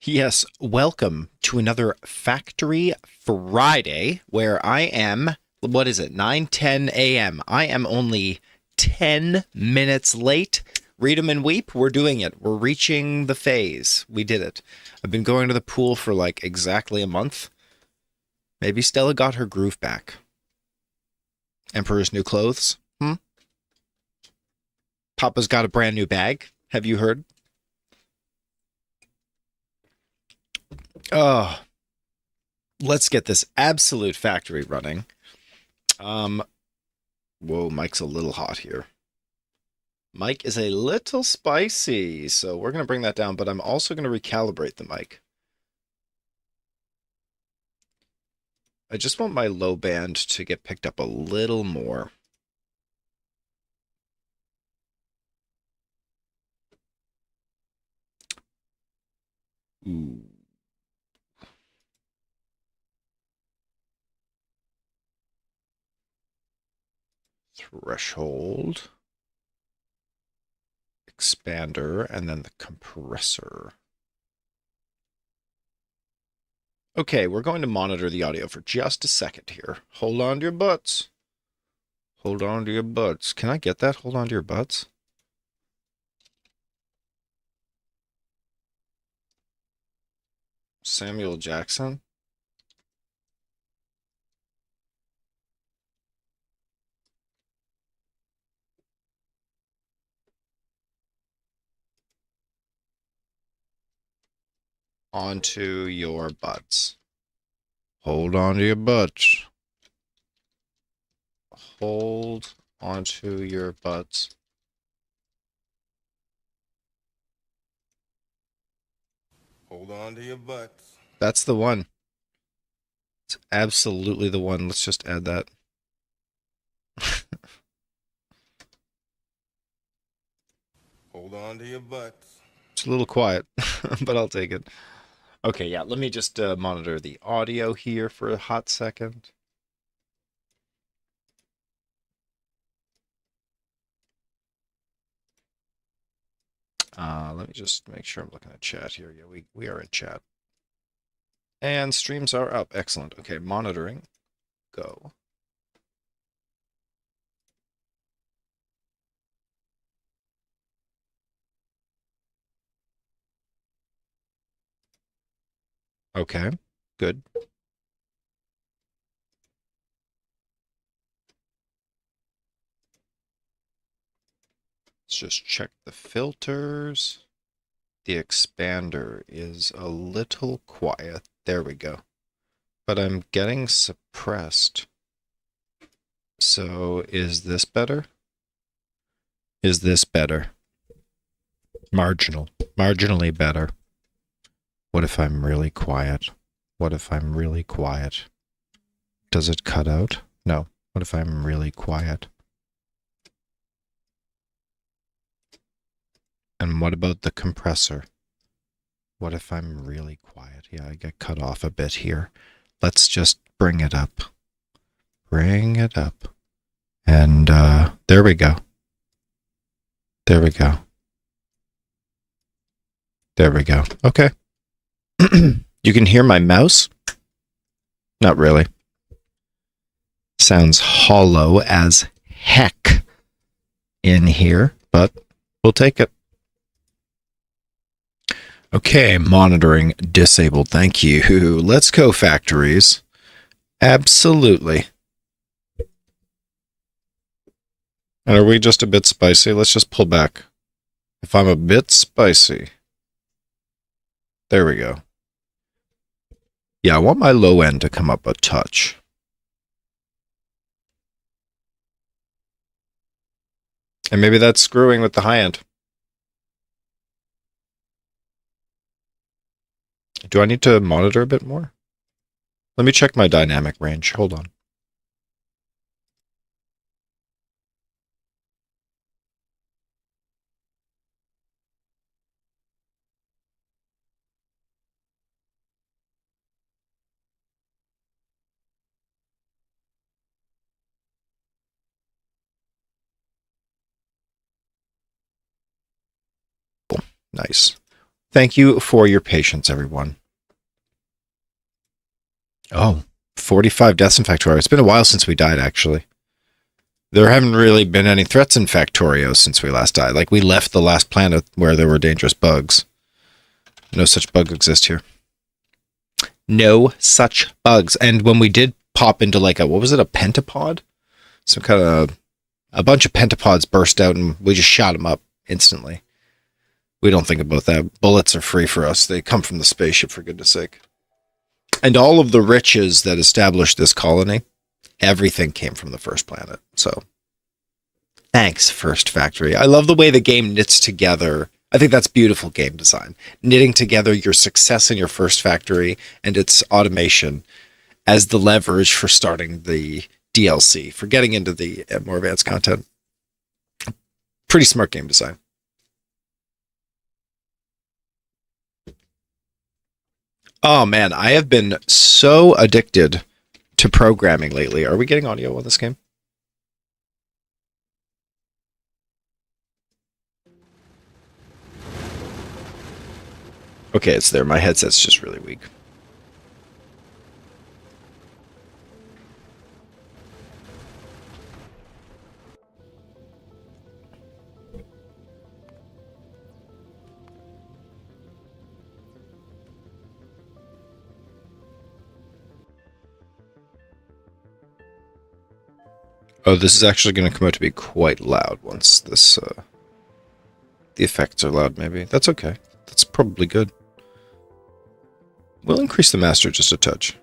Yes, welcome to another Factory Friday where I am, what is it, 9:10 a.m. I am only 10 minutes late. Read 'em and weep, we're doing it. We're reaching the phase. We did it. I've been going to the pool for like exactly a month. Maybe Stella got her groove back. Emperor's new clothes? Papa's got a brand new bag. Have you heard? Oh, let's get this absolute factory running. Um, Whoa, Mike's a little hot here. Mike is a little spicy, so we're going to bring that down, but I'm also going to recalibrate the mic. I just want my low band to get picked up a little more. Ooh. Threshold. Expander, and then the compressor. Okay, we're going to monitor the audio for just a second here. Hold on to your butts. Hold on to your butts. Can I get that? Hold on to your butts? Samuel Jackson? Onto your butts. Hold on to your butts. Hold onto your butts. Hold on to your butts. That's the one. It's absolutely the one. Let's just add that. Hold on to your butts. It's a little quiet, but I'll take it. Okay, yeah, let me just monitor the audio here for a hot second. Let me just make sure I'm looking at chat here. Yeah, we are in chat. And streams are up. Excellent. Okay, monitoring. Go. Okay, good. Let's just check the filters. The expander is a little quiet. There we go. But I'm getting suppressed. So is this better? Is this better? Marginally better. What if I'm really quiet? What if I'm really quiet? Does it cut out? No. What if I'm really quiet? And what about the compressor? What if I'm really quiet? Yeah, I get cut off a bit here. Let's just bring it up. Bring it up. And there we go. There we go. There we go. Okay. You can hear my mouse? Not really. Sounds hollow as heck in here, but we'll take it. Okay, monitoring disabled. Thank you. Let's go, factories. Absolutely. And are we just a bit spicy? Let's just pull back. If I'm a bit spicy. There we go. Yeah, I want my low end to come up a touch. And maybe that's screwing with the high end. Do I need to monitor a bit more? Let me check my dynamic range. Hold on. Nice. Thank you for your patience, everyone. Oh, 45 deaths in Factorio. It's been a while since we died, actually. There haven't really been any threats in Factorio since we last died. Like, we left the last planet where there were dangerous bugs. No such bug exists here. No such bugs. And when we did pop into like a, what was it, a pentapod? Some kind of, a bunch of pentapods burst out and we just shot them up instantly. We don't think about that. Bullets are free for us. They come from the spaceship, for goodness sake. And all of the riches that established this colony, everything came from the first planet. So, thanks, First Factory. I love the way the game knits together. I think that's beautiful game design. Knitting together your success in your first factory and its automation as the leverage for starting the DLC, for getting into the more advanced content. Pretty smart game design. Oh man, I have been so addicted to programming lately. Are we getting audio on this game? Okay, it's there. My headset's just really weak. Oh, this is actually going to come out to be quite loud once this, the effects are loud, maybe. That's okay. That's probably good. We'll increase the master just a touch.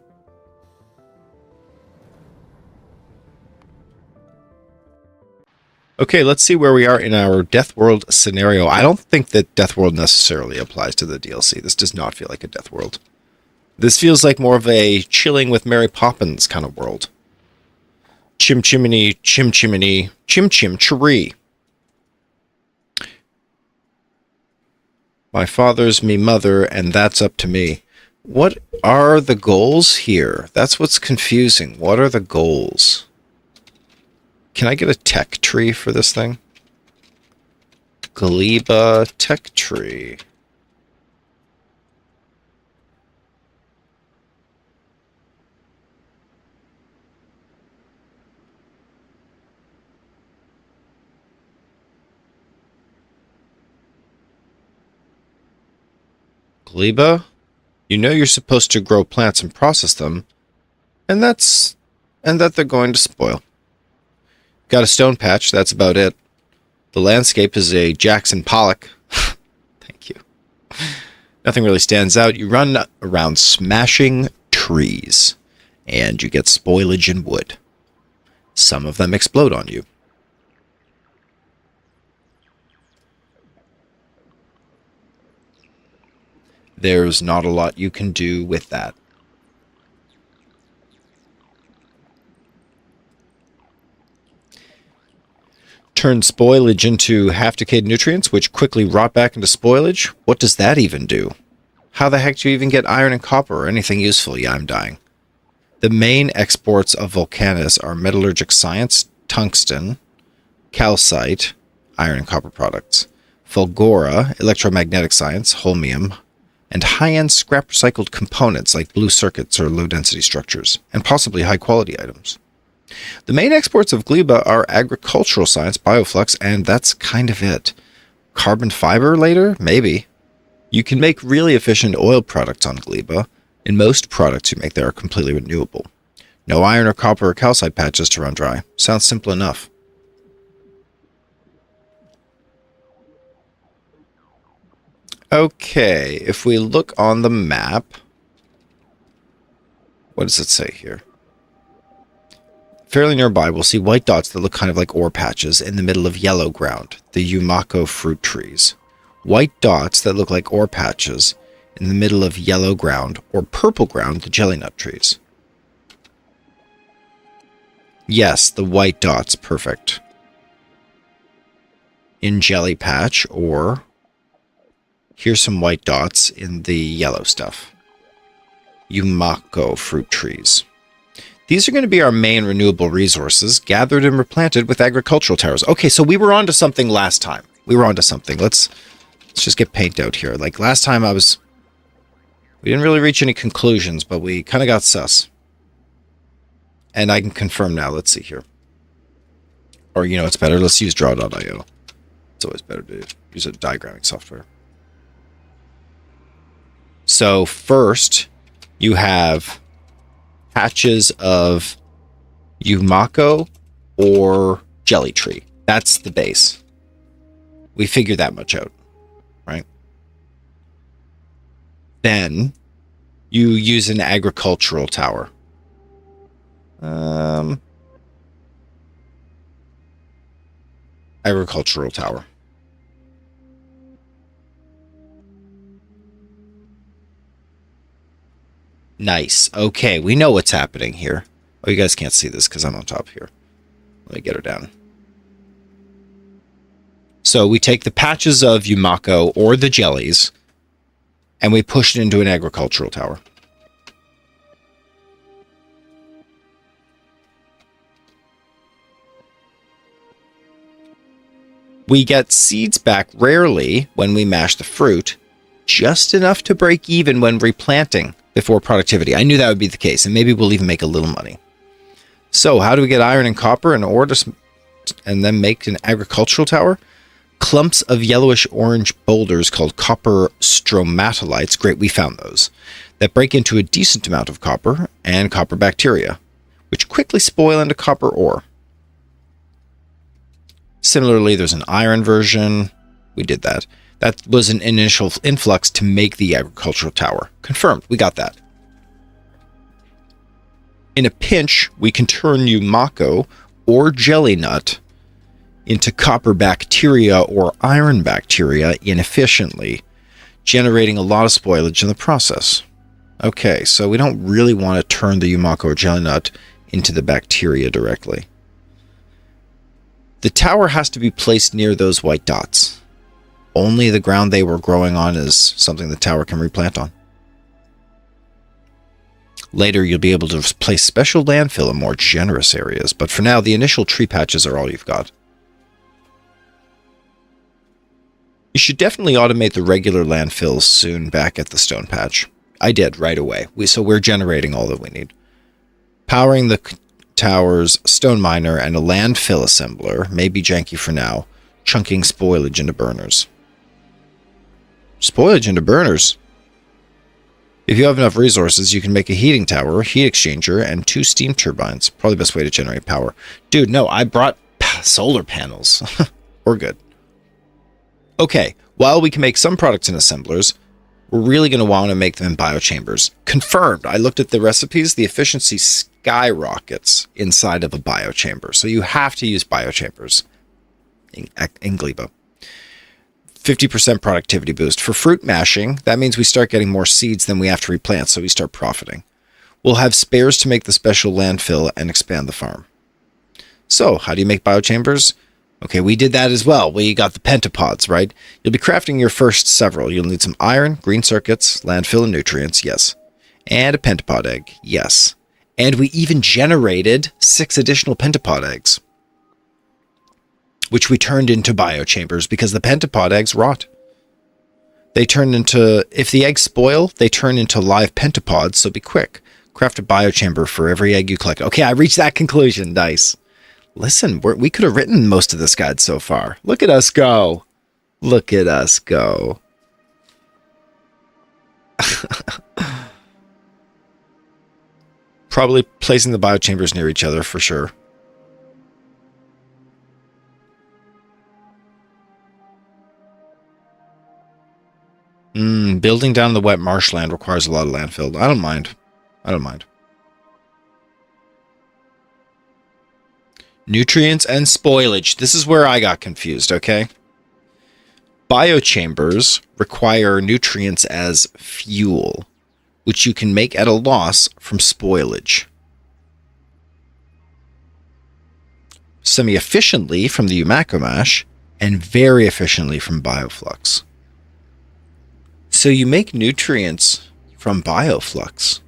Okay, let's see where we are in our Death World scenario. I don't think that Death World necessarily applies to the DLC. This does not feel like a Death World. This feels like more of a chilling with Mary Poppins kind of world. Chim chimney, chim chimney, chim chim chiree. My father's me mother, and that's up to me. What are the goals here? That's what's confusing. What are the goals? Can I get a tech tree for this thing? Gleba tech tree. Gleba? You know you're supposed to grow plants and process them, and that they're going to spoil. Got a stone patch, that's about it. The landscape is a Jackson Pollock. Thank you. Nothing really stands out. You run around smashing trees, and you get spoilage and wood. Some of them explode on you. There's not a lot you can do with that. Turn spoilage into half-decayed nutrients, which quickly rot back into spoilage? What does that even do? How the heck do you even get iron and copper or anything useful? Yeah, I'm dying. The main exports of Volcanus are metallurgic science, tungsten, calcite, iron and copper products, fulgora, electromagnetic science, holmium, and high-end scrap recycled components like blue circuits or low-density structures, and possibly high-quality items. The main exports of gleba are agricultural science, bioflux, and that's kind of it. Carbon fiber later? Maybe. You can make really efficient oil products on gleba, and most products you make there are completely renewable. No iron or copper or calcite patches to run dry. Sounds simple enough. Okay, if we look on the map, what does it say here? Fairly nearby, we'll see white dots that look kind of like ore patches in the middle of yellow ground, the Yumako fruit trees. White dots that look like ore patches in the middle of yellow ground or purple ground, the jelly nut trees. Yes, the white dots, perfect. In jelly patch, or here's some white dots in the yellow stuff. Yumako fruit trees. These are going to be our main renewable resources, gathered and replanted with agricultural towers. Okay, so we were onto something last time. We were onto something. Let's Let's just get paint out here. Like last time we didn't really reach any conclusions, but we kind of got sus. And I can confirm now. Let's see here. Or, you know, it's better. Let's use draw.io. It's always better to use a diagramming software. So first, you have patches of Yumako or jelly tree. That's the base. We figured that much out, right? Then you use an agricultural tower. Agricultural tower. Nice. Okay, we know what's happening here. Oh, you guys can't see this because I'm on top here. Let me get her down. So we take the patches of Yumako or the jellies, and we push it into an agricultural tower. We get seeds back rarely when we mash the fruit, just enough to break even when replanting before productivity. I knew that would be the case, and maybe we'll even make a little money. So how do we get iron and copper in ore and then make an agricultural tower? Clumps of yellowish-orange boulders called copper stromatolites, great, we found those, that break into a decent amount of copper and copper bacteria, which quickly spoil into copper ore. Similarly, there's an iron version. We did that. That was an initial influx to make the agricultural tower. Confirmed. We got that. In a pinch, we can turn Yumako or jelly nut into copper bacteria or iron bacteria inefficiently, generating a lot of spoilage in the process. Okay, so we don't really want to turn the Yumako or jelly nut into the bacteria directly. The tower has to be placed near those white dots. Only the ground they were growing on is something the tower can replant on. Later, you'll be able to place special landfill in more generous areas, but for now, the initial tree patches are all you've got. You should definitely automate the regular landfills soon back at the stone patch. I did right away, so we're generating all that we need. Powering the tower's stone miner and a landfill assembler may be janky for now, chunking spoilage into burners. Spoilage into burners? If you have enough resources, you can make a heating tower, a heat exchanger, and 2 steam turbines. Probably the best way to generate power. Dude, no, I brought solar panels. We're good. Okay, while we can make some products in assemblers, we're really going to want to make them in biochambers. Confirmed. I looked at the recipes. The efficiency skyrockets inside of a biochamber. So you have to use biochambers in gleba. 50% productivity boost. For fruit mashing, that means we start getting more seeds than we have to replant, so we start profiting. We'll have spares to make the special landfill and expand the farm. So, how do you make biochambers? Okay, we did that as well. We got the pentapods, right? You'll be crafting your first several. You'll need some iron, green circuits, landfill and nutrients, yes. And a pentapod egg, yes. And we even generated 6 additional pentapod eggs, which we turned into biochambers because the pentapod eggs rot. They turn into, if the eggs spoil, they turn into live pentapods, so be quick. Craft a biochamber for every egg you collect. Okay, I reached that conclusion. Nice. Listen, we could have written most of this guide so far. Look at us go. Look at us go. Probably placing the biochambers near each other for sure. Building down the wet marshland requires a lot of landfill. I don't mind. I don't mind. Nutrients and spoilage. This is where I got confused, okay? Biochambers require nutrients as fuel, which you can make at a loss from spoilage. Semi-efficiently from the Yumako mash, and very efficiently from bioflux. So you make nutrients from bioflux.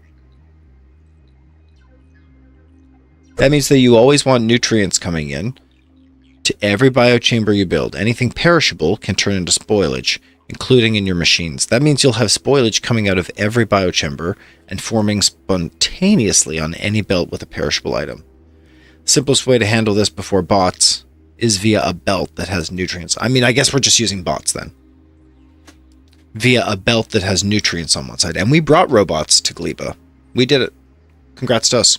That means that you always want nutrients coming in to every biochamber you build. Anything perishable can turn into spoilage. including in your machines. That means you'll have spoilage coming out of every biochamber and forming spontaneously on any belt with a perishable item. Simplest way to handle this before bots is via a belt that has nutrients. I mean, I guess we're just using bots then. Via a belt that has nutrients on one side. And we brought robots to gleba. We did it. Congrats to us.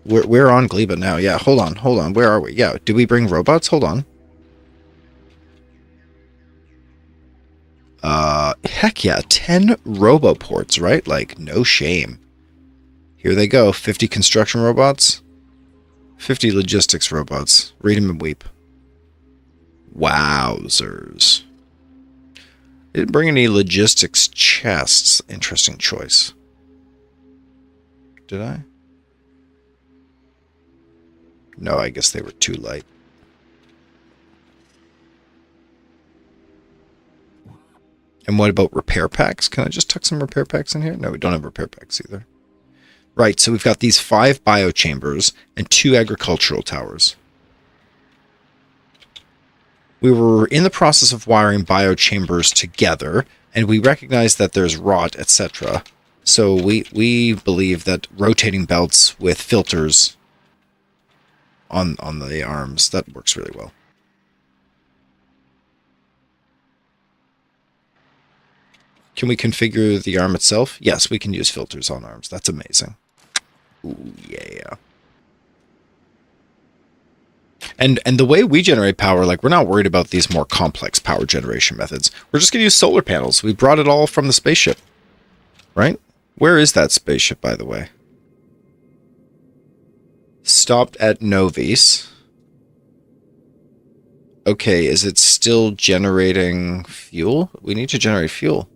We're on gleba now. Yeah, hold on. Where are we? Yeah, did we bring robots? Hold on. Heck yeah, 10 roboports, right? Like, no shame. Here they go. 50 construction robots. 50 logistics robots. Read 'em and weep. Wowzers. Didn't bring any logistics chests. Interesting choice. Did I? No, I guess they were too light. And what about repair packs? Can I just tuck some repair packs in here? No, we don't have repair packs either. Right, so we've got these 5 biochambers and 2 agricultural towers. We were in the process of wiring biochambers together, and we recognized that there's rot, etc. So we believe that rotating belts with filters on the arms, that works really well. Can we configure the arm itself? Yes, we can use filters on arms. That's amazing. Ooh, yeah. And the way we generate power, like, we're not worried about these more complex power generation methods. We're just going to use solar panels. We brought it all from the spaceship. Right? Where is that spaceship, by the way? Stopped at Novis. Okay, is it still generating fuel? We need to generate fuel.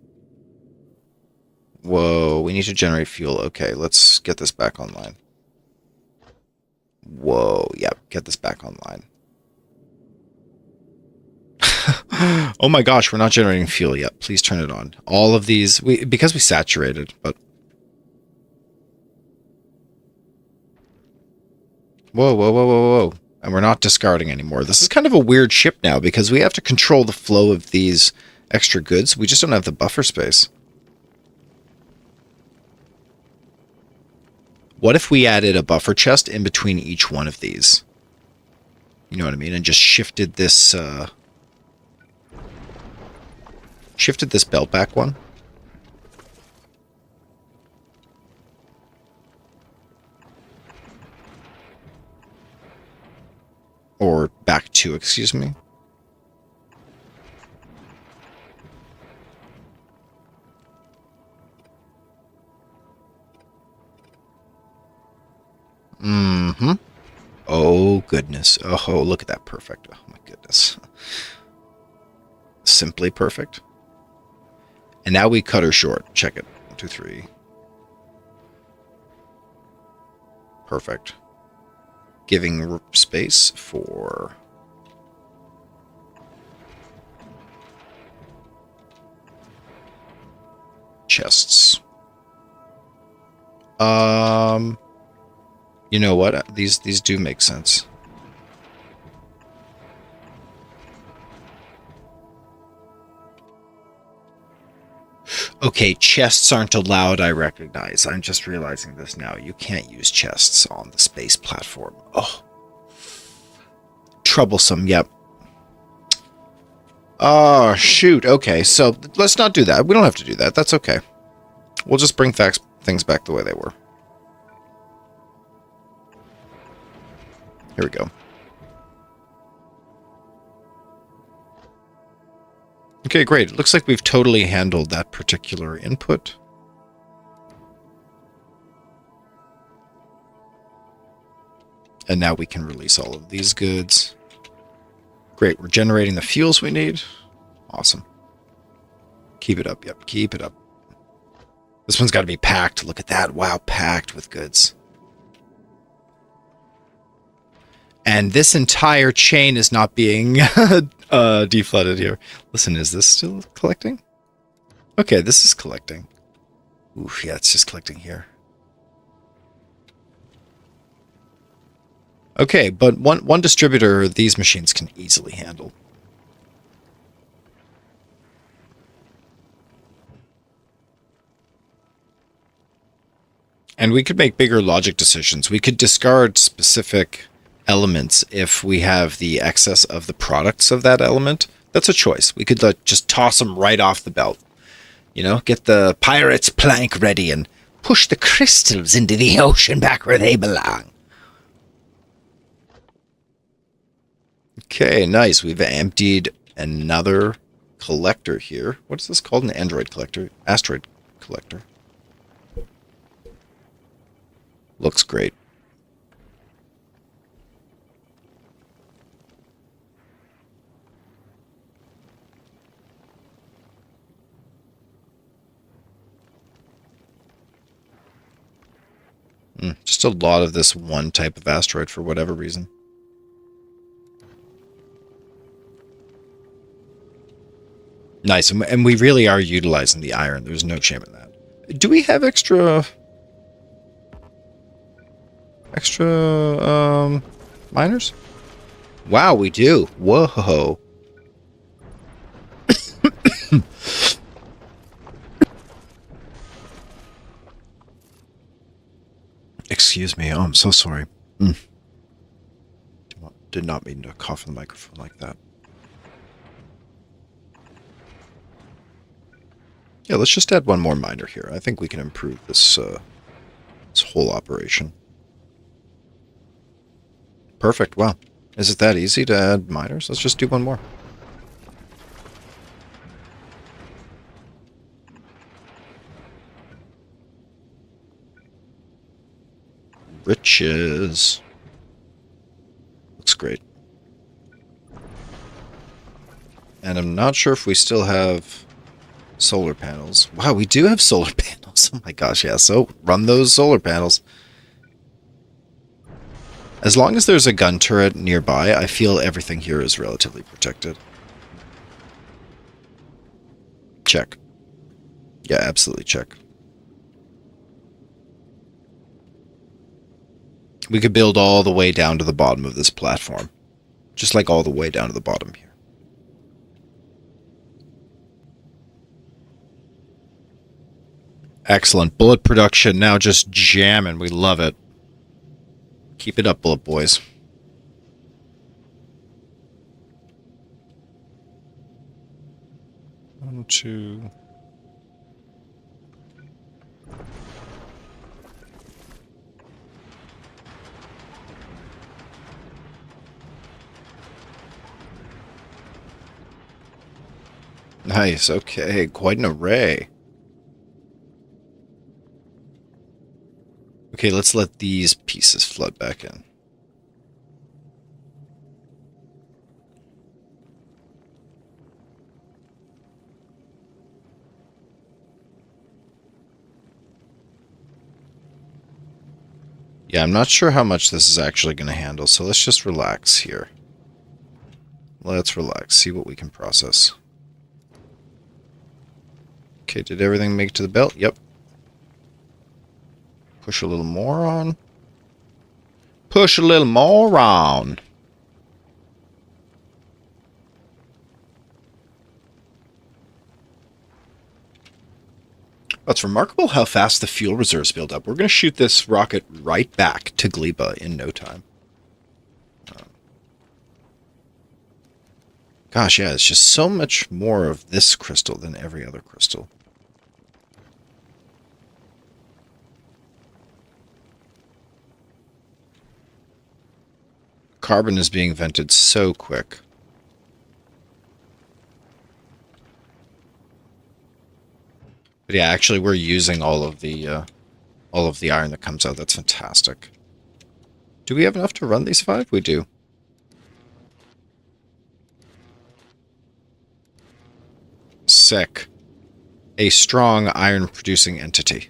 Whoa, we need to generate fuel. Okay, let's get this back online. Whoa, yep, get this back online. Oh my gosh, we're not generating fuel yet. Please turn it on. All of these, because we saturated, but... Whoa. And we're not discarding anymore. This is kind of a weird ship now, because we have to control the flow of these extra goods. We just don't have the buffer space. What if we added a buffer chest in between each one of these? You know what I mean? And just shifted this, belt back one. Or back two, excuse me. Mm-hmm. Oh, goodness. Oh, look at that. Perfect. Oh, my goodness. Simply perfect. And now we cut her short. Check it. 1, 2, 3. Perfect. Giving space for... chests. You know what? These do make sense. Okay, chests aren't allowed, I recognize. I'm just realizing this now. You can't use chests on the space platform. Oh. Troublesome, yep. Oh, shoot. Okay, so let's not do that. We don't have to do that. That's okay. We'll just bring things back the way they were. Here we go. Okay, great. It looks like we've totally handled that particular input. And now we can release all of these goods. Great, we're generating the fuels we need. Awesome. Keep it up, yep, keep it up. This one's got to be packed. Look at that. Wow, packed with goods. And this entire chain is not being deflooded here. Listen, is this still collecting? Okay, this is collecting. Oof, yeah, it's just collecting here. Okay, but one distributor these machines can easily handle. And we could make bigger logic decisions. We could discard specific elements if we have the excess of the products of that element. That's a choice. We could just toss them right off the belt. You know, get the pirate's plank ready and push the crystals into the ocean back where they belong. Okay, nice. We've emptied another collector here. What is this called? An android collector? Asteroid collector. Looks great. Just a lot of this one type of asteroid for whatever reason. Nice, and we really are utilizing the iron. There's no shame in that. Do we have extra miners? Wow, we do. Whoa. Excuse me. Oh, I'm so sorry. Did not mean to cough in the microphone like that. Yeah, let's just add one more miner here. I think we can improve this whole operation. Perfect. Wow. Is it that easy to add miners? Let's just do one more. Riches. Looks great. And I'm not sure if we still have solar panels. Wow, we do have solar panels. Oh my gosh, yeah. So run those solar panels. As long as there's a gun turret nearby, I feel everything here is relatively protected. Check. Yeah, absolutely check. We could build all the way down to the bottom of this platform. Just like all the way down to the bottom here. Excellent. Bullet production now just jamming. We love it. Keep it up, bullet boys. One, two. Nice. Okay. Quite an array. Okay, let's let these pieces flood back in. Yeah, I'm not sure how much this is actually going to handle, so let's just relax here. Let's relax, see what we can process. Okay, did everything make it to the belt? Yep. Push a little more on. Push a little more on. It's remarkable how fast the fuel reserves build up. We're going to shoot this rocket right back to Gleba in no time. Gosh, yeah, it's just so much more of this crystal than every other crystal. Carbon is being vented so quick. But yeah, actually, we're using all of the iron that comes out. That's fantastic. Do we have enough to run these 5? We do. Sick. A strong iron-producing entity.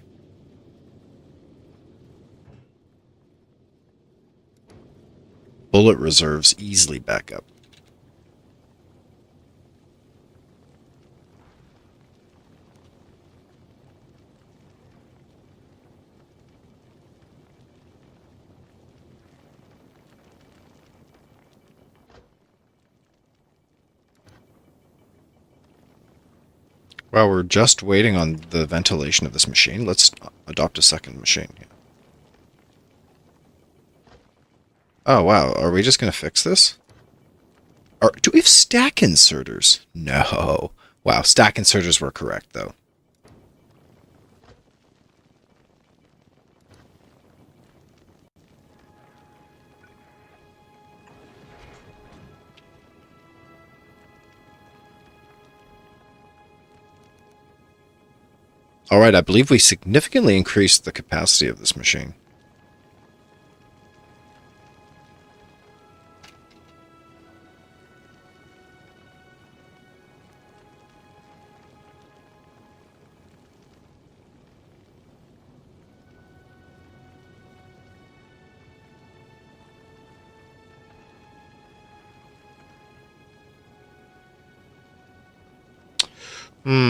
Bullet reserves easily back up. While we're just waiting on the ventilation of this machine, let's adopt a second machine. Oh, wow. Are we just going to fix this? Or do we have stack inserters? No. Wow, stack inserters were correct, though. All right, I believe we significantly increased the capacity of this machine.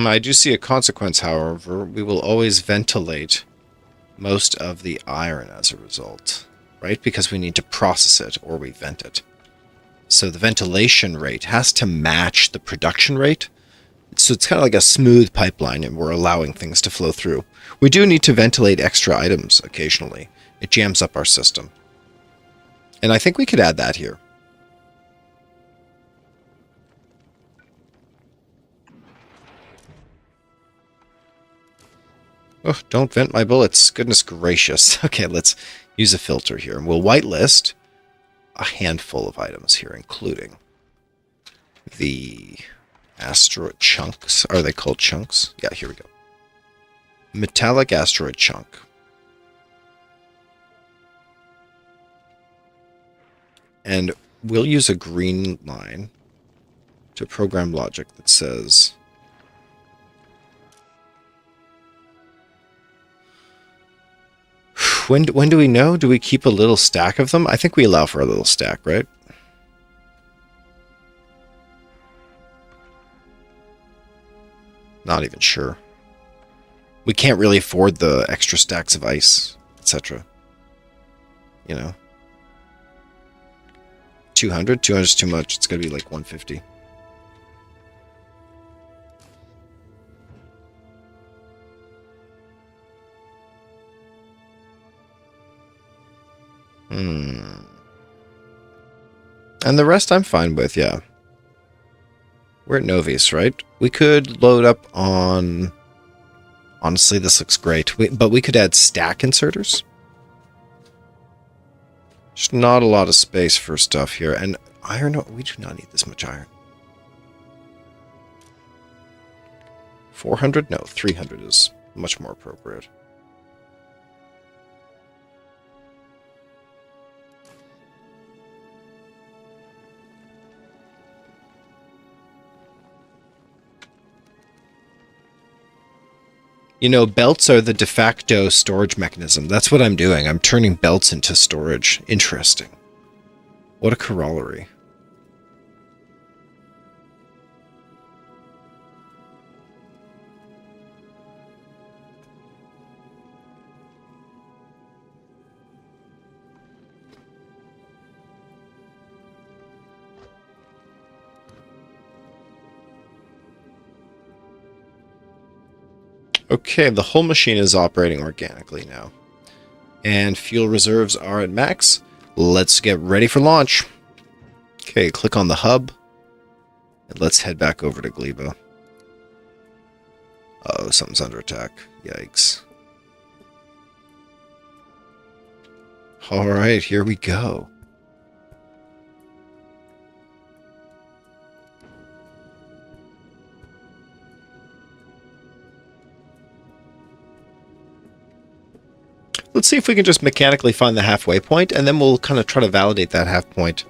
I do see a consequence, however. We will always ventilate most of the iron as a result, right? Because we need to process it or we vent it. So the ventilation rate has to match the production rate. So it's kind of like a smooth pipeline and we're allowing things to flow through. We do need to ventilate extra items occasionally. It jams up our system. And I think we could add that here. Oh, don't vent my bullets. Goodness gracious. Okay, let's use a filter here. And we'll whitelist a handful of items here, including the asteroid chunks. Are they called chunks? Yeah, here we go. Metallic asteroid chunk. And we'll use a green line to program logic that says when do we know? Do we keep a little stack of them? I think we allow for a little stack, right? Not even sure. We can't really afford the extra stacks of ice, etc. You know. 200? 200 is too much. It's going to be like 150. And the rest I'm fine with, yeah. We're at Novice, right? We could load up on... Honestly, this looks great. But we could add stack inserters. There's not a lot of space for stuff here. And iron, we do not need this much iron. 400? No, 300 is much more appropriate. You know, belts are the de facto storage mechanism. That's what I'm doing. I'm turning belts into storage. Interesting. What a corollary. Okay, the whole machine is operating organically now. And fuel reserves are at max. Let's get ready for launch. Okay, click on the hub. And let's head back over to Gleba. Uh-oh, something's under attack. Yikes. Alright, here we go. Let's see if we can just mechanically find the halfway point, and then we'll kind of try to validate that half point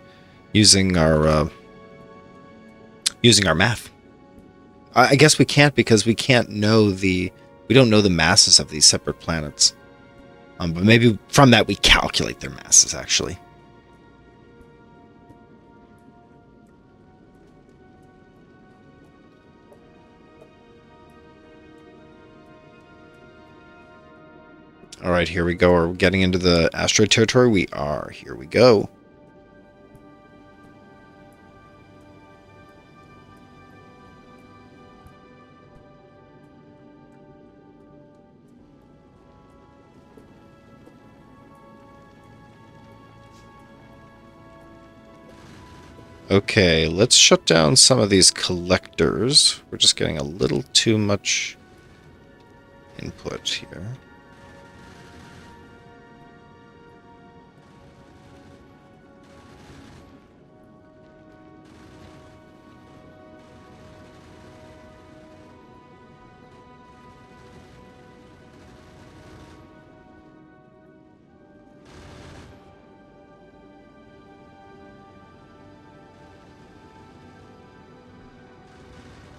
using our math. I guess we can't because we don't know the masses of these separate planets. But maybe from that we calculate their masses actually. All right, here we go. Are we getting into the asteroid territory? We are. Here we go. Okay, let's shut down some of these collectors. We're just getting a little too much input here.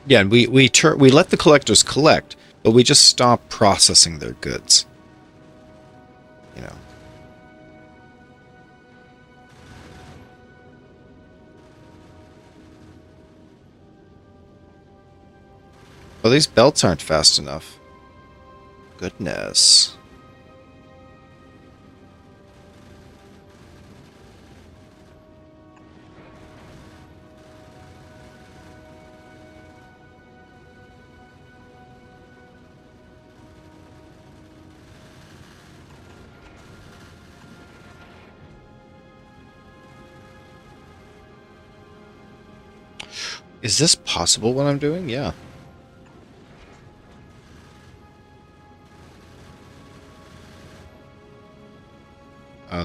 Yeah, and we let the collectors collect, but we just stop processing their goods. You know. Well, these belts aren't fast enough. Goodness. Is this possible what I'm doing? Yeah.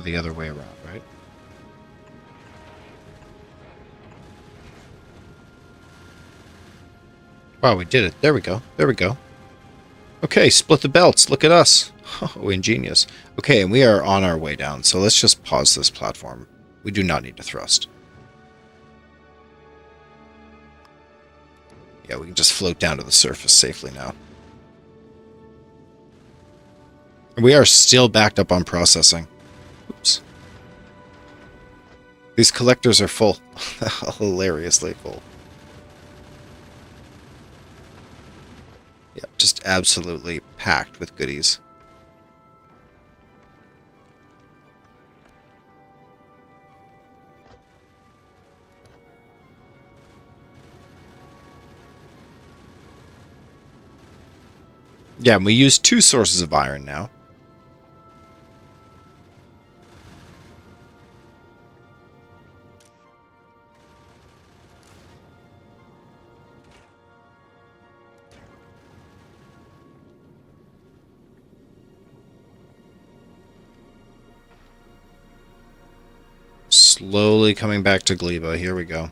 The other way around, right? Wow, we did it. There we go. There we go. Okay, split the belts. Look at us. Oh, ingenious. Okay, and we are on our way down, so let's just pause this platform. We do not need to thrust. Yeah, we can just float down to the surface safely now. And we are still backed up on processing. Oops. These collectors are full. Hilariously full. Yeah, just absolutely packed with goodies. Yeah, and we use 2 sources of iron now. Slowly coming back to gleba. Here we go.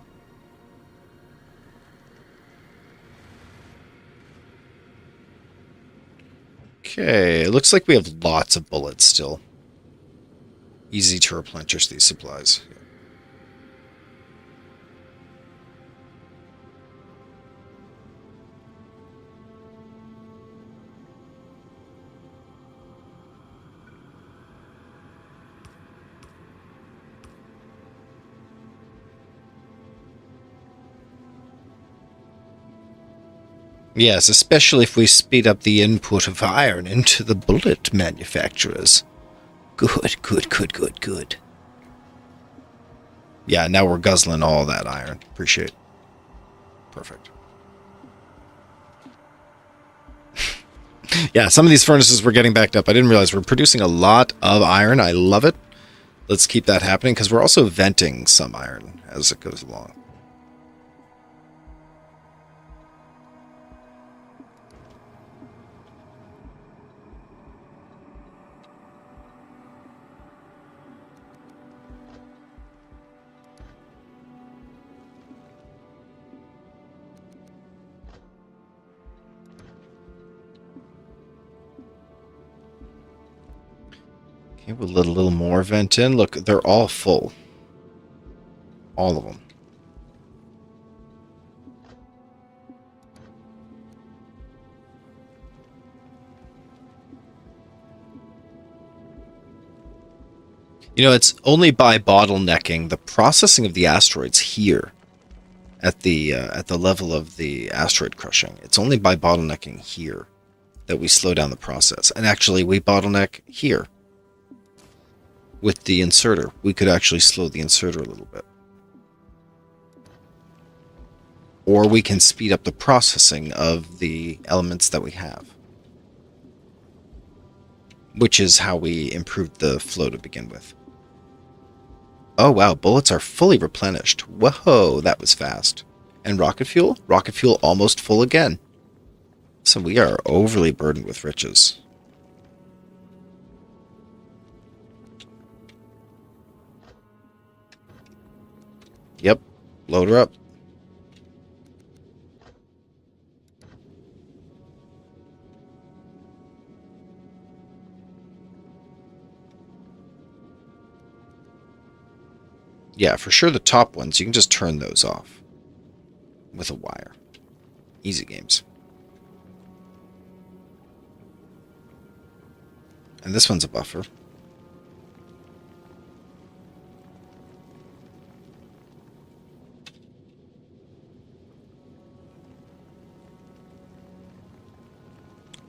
Okay, it looks like we have lots of bullets still. Easy to replenish these supplies. Yes, especially if we speed up the input of iron into the bullet manufacturers. Good, good, good, good, good. Yeah, now we're guzzling all that iron. Appreciate. Perfect. Yeah, some of these furnaces were getting backed up. I didn't realize we're producing a lot of iron. I love it. Let's keep that happening because we're also venting some iron as it goes along. Okay, we'll let a little more vent in. Look, they're all full. All of them. You know, it's only by bottlenecking the processing of the asteroids here at the level of the asteroid crushing. It's only by bottlenecking here that we slow down the process. And actually, we bottleneck here with the inserter. We could actually slow the inserter a little bit. Or we can speed up the processing of the elements that we have, which is how we improved the flow to begin with. Oh, wow. Bullets are fully replenished. Whoa, that was fast. And rocket fuel? Rocket fuel almost full again. So we are overly burdened with riches. Yep. Load her up. Yeah, for sure the top ones, you can just turn those off with a wire. Easy games. And this one's a buffer.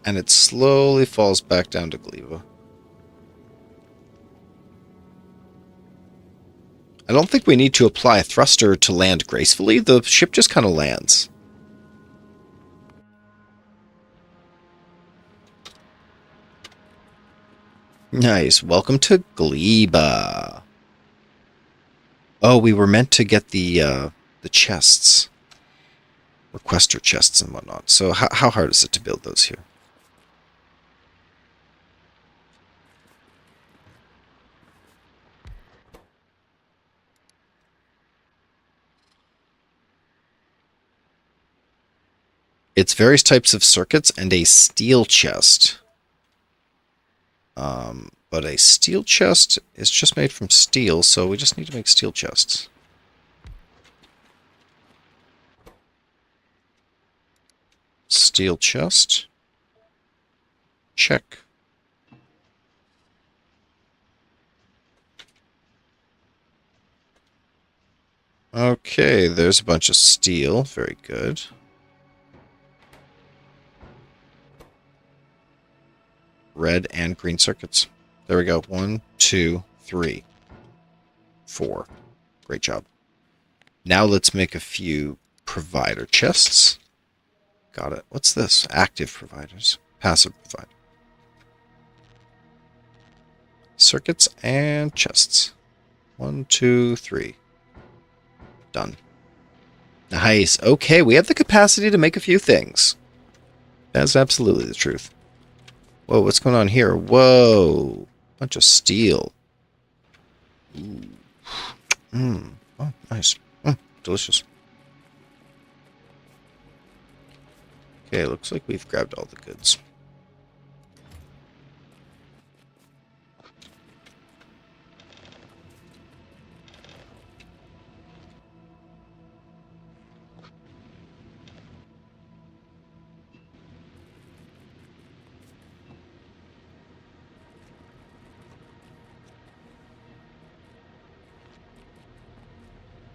And it slowly falls back down to gleba. I don't think we need to apply a thruster to land gracefully. The ship just kind of lands. Nice. Welcome to gleba. Oh, we were meant to get the chests. Requester chests and whatnot. So how hard is it to build those here? It's various types of circuits and a steel chest. But a steel chest is just made from steel, so we just need to make steel chests. Steel chest. Check. Okay, there's a bunch of steel. Very good. Red and green circuits. There we go. 1, 2, 3, 4. Great job. Now let's make a few provider chests. Got it. What's this? Active providers. Passive provider. Circuits and chests. 1, 2, 3. Done. Nice. Okay, we have the capacity to make a few things. That's absolutely the truth. Whoa, what's going on here? Whoa. Bunch of steel. Ooh. Oh, nice. Delicious. Okay, looks like we've grabbed all the goods.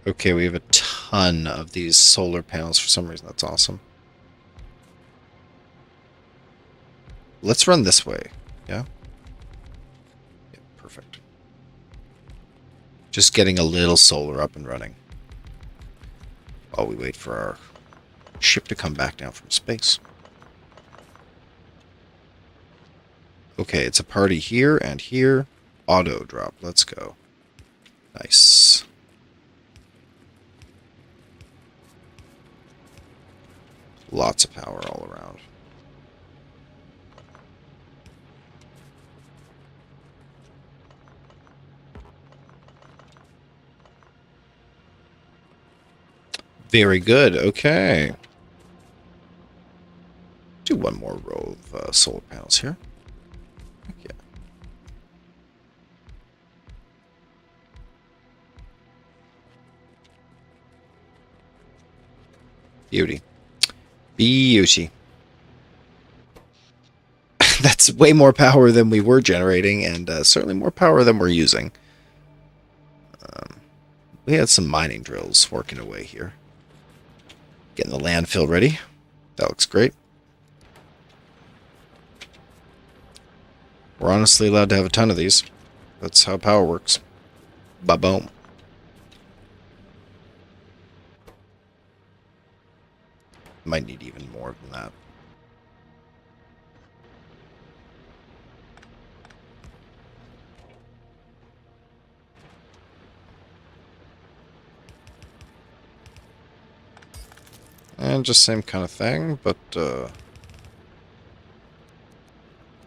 Okay, we have a ton of these solar panels for some reason. That's awesome. Let's run this way. Yeah? Yeah, perfect. Just getting a little solar up and running while we wait for our ship to come back down from space. Okay, it's a party here and here. Auto drop. Let's go. Nice. Lots of power all around. Very good. Okay. Do one more row of solar panels here. Yeah. Beauty. Beauty. That's way more power than we were generating, and certainly more power than we're using. We had some mining drills working away here. Getting the landfill ready. That looks great. We're honestly allowed to have a ton of these. That's how power works. Ba-boom. Might need even more than that. And just same kind of thing, but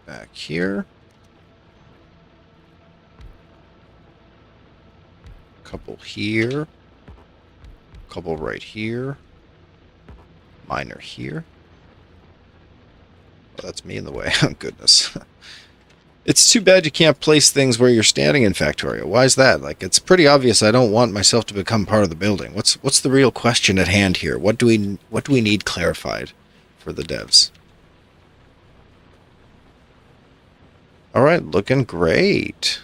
back here. Couple here. Couple right here. Miner here. Oh, that's me in the way. Oh, goodness. It's too bad you can't place things where you're standing in Factorio. Why is that? Like, it's pretty obvious I don't want myself to become part of the building. What's the real question at hand here? What do we need clarified for the devs? All right, looking great.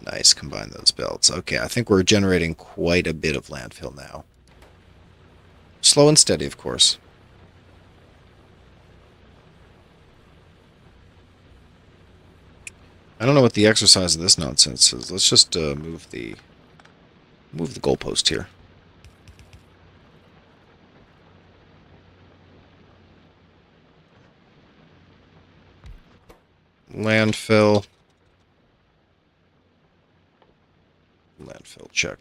Nice, combine those belts. Okay, I think we're generating quite a bit of landfill now. Slow and steady, of course. I don't know what the exercise of this nonsense is. Let's just move the goalpost here. Landfill. Landfill check.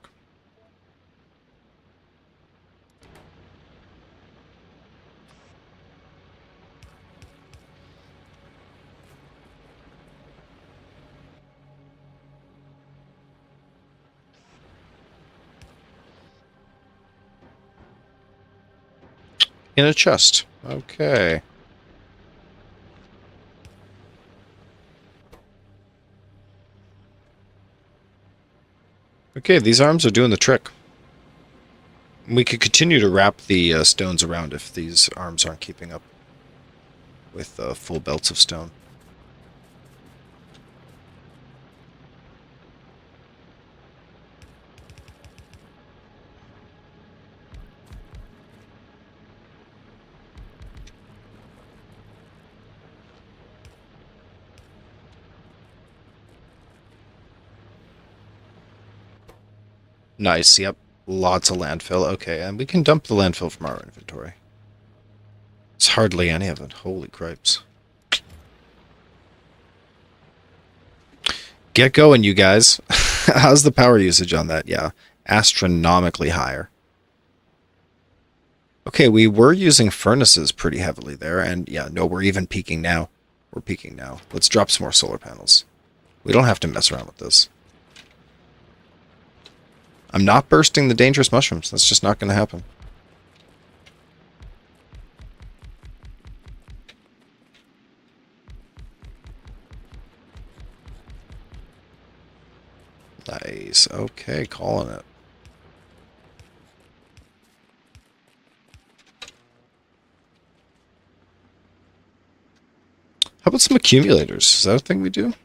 In a chest. Okay. Okay, these arms are doing the trick. We could continue to wrap the stones around if these arms aren't keeping up with full belts of stone. Nice, yep. Lots of landfill. Okay, and we can dump the landfill from our inventory. It's hardly any of it. Holy cripes. Get going, you guys. How's the power usage on that? Yeah, astronomically higher. Okay, we were using furnaces pretty heavily there, and yeah, no, we're even peaking now. We're peaking now. Let's drop some more solar panels. We don't have to mess around with this. I'm not bursting the dangerous mushrooms. That's just not going to happen. Nice. Okay, calling it. How about some accumulators? Is that a thing we do?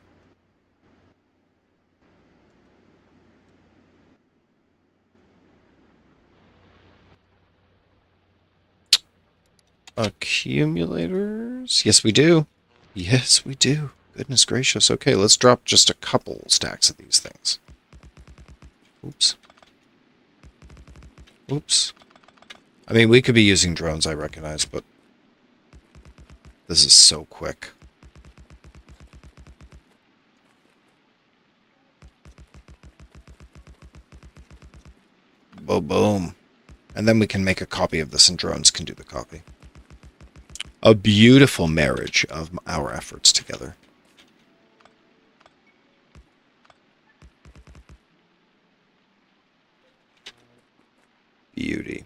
Accumulators? Yes, we do. Yes, we do. Goodness gracious. Okay, let's drop just a couple stacks of these things. Oops. Oops. I mean, we could be using drones, I recognize, but this is so quick. Boom, boom. And then we can make a copy of this and drones can do the copy. A beautiful marriage of our efforts together. Beauty.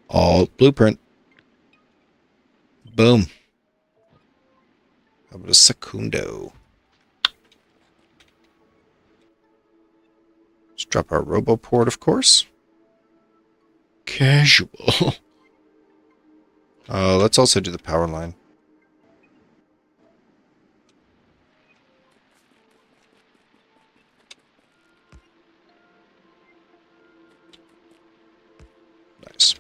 All blueprint. Boom. How about a secundo? Let's drop our roboport, of course. Casual. Let's also do the power line. Nice.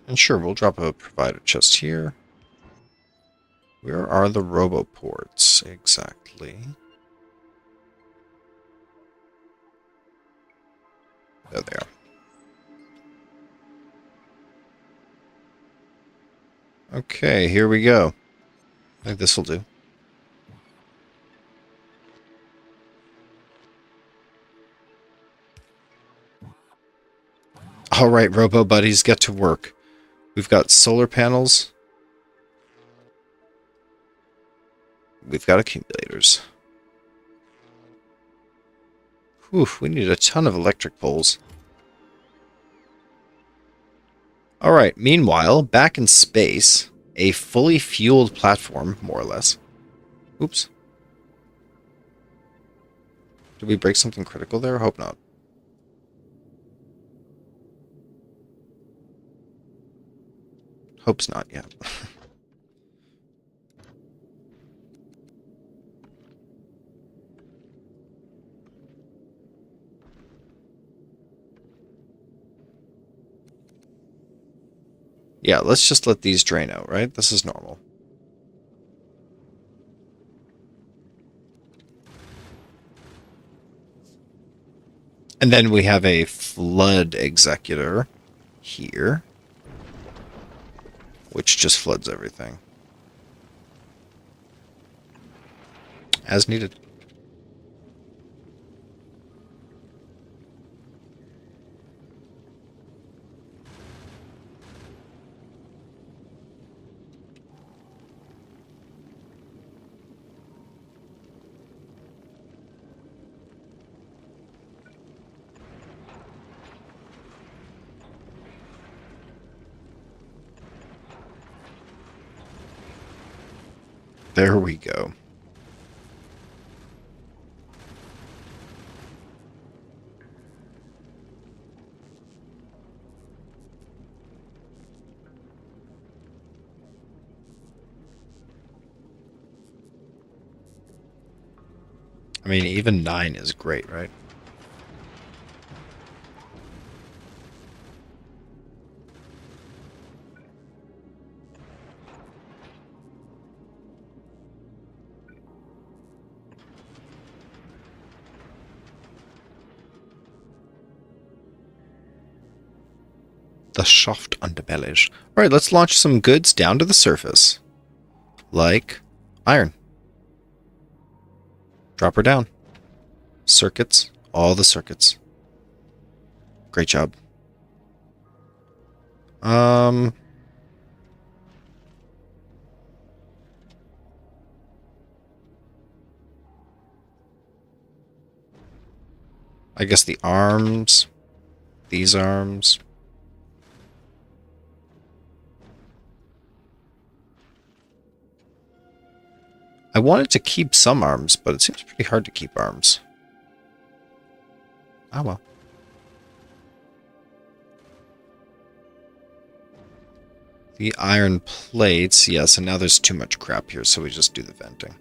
And sure, we'll drop a provider chest here. Where are the roboports exactly? There they are. Okay, here we go. I think this will do. All right, Robo Buddies, get to work. We've got solar panels. We've got accumulators. Whew, we need a ton of electric poles. All right, meanwhile, back in space, a fully fueled platform, more or less. Oops. Did we break something critical there? Hope not. Hope's not yet. Yeah, let's just let these drain out, right? This is normal. And then we have a flood executor here, which just floods everything. As needed. There we go. I mean, even 9 is great, right? The soft underbellies. All right, let's launch some goods down to the surface. Like iron. Drop her down. Circuits. All the circuits. Great job. I guess the arms. These arms. I wanted to keep some arms, but it seems pretty hard to keep arms. Oh well. The iron plates, yes, and now there's too much crap here, so we just do the venting.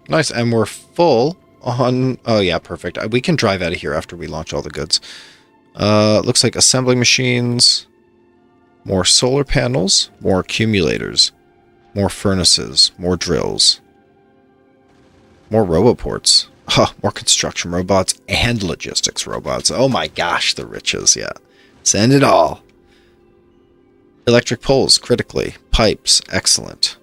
Nice, and we're full on... Oh yeah, perfect. We can drive out of here after we launch all the goods. Looks like assembling machines, more solar panels, more accumulators, more furnaces, more drills, more roboports. Oh, more construction robots and logistics robots. Oh my gosh, the riches, yeah. Send it all. Electric poles, critically. Pipes, excellent.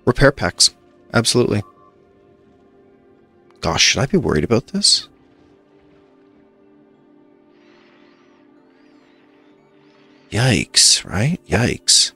Repair packs, absolutely. Gosh, should I be worried about this? Yikes, right? Yikes.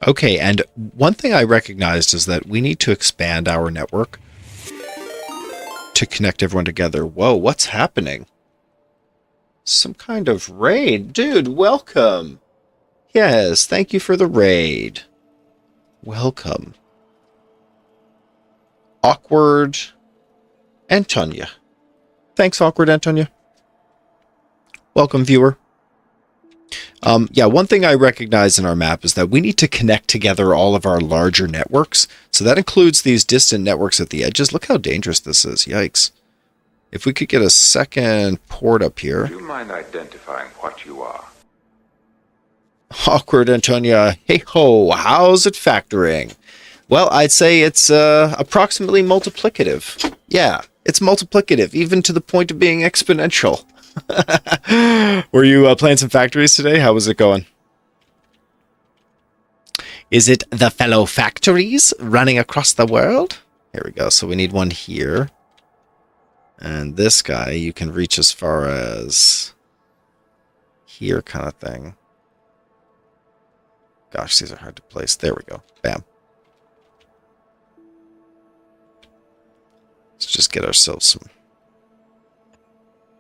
Okay, and one thing I recognized is that we need to expand our network. to connect everyone together. Whoa, what's happening? Some kind of raid. Dude, welcome. Yes, thank you for the raid. Welcome. Awkward Antonia. Thanks, Awkward Antonia. Welcome, viewer. Yeah, one thing I recognize in our map is that we need to connect together all of our larger networks. So that includes these distant networks at the edges. Look how dangerous this is. Yikes. If we could get a second port up here. Do you mind identifying what you are? Awkward Antonia. Hey ho, how's it factoring? Well, I'd say it's approximately multiplicative. Yeah, it's multiplicative, even to the point of being exponential. Were you playing some factories today? How was it going? Is it the fellow factories running across the world? Here we go. So we need one here. And this guy, you can reach as far as here kind of thing. Gosh, these are hard to place. There we go. Bam. Let's just get ourselves some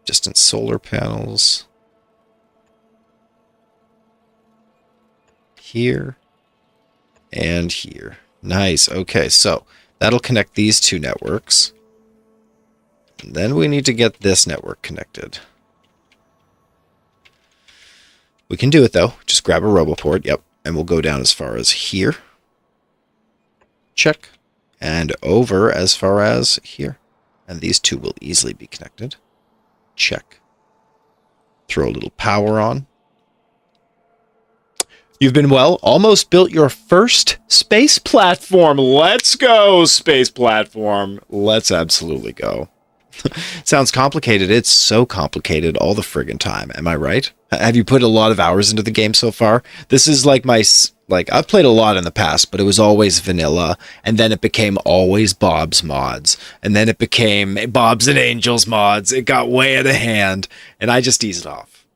distant solar panels. Here. And here. Nice. Okay, so that'll connect these two networks. And then we need to get this network connected. We can do it, though. Just grab a roboport. Yep. And we'll go down as far as here. Check. And over as far as here. And these two will easily be connected. Check. Throw a little power on. You've been well. Almost built your first space platform. Let's go, space platform. Let's absolutely go. Sounds complicated. It's so complicated all the friggin' time. Am I right? Have you put a lot of hours into the game so far? This is like my... I've played a lot in the past, but it was always vanilla, and then it became always Bob's mods, and then it became Bob's and Angels mods. It got way out of hand, and I just eased off.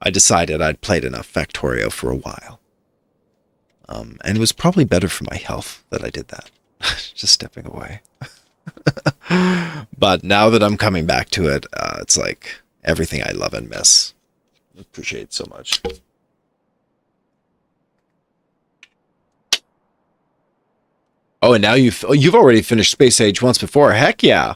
I decided I'd played enough Factorio for a while. And it was probably better for my health that I did that. Just stepping away. But now that I'm coming back to it, it's like everything I love and miss. I appreciate it so much. Oh, and now you've already finished Space Age once before. Heck yeah.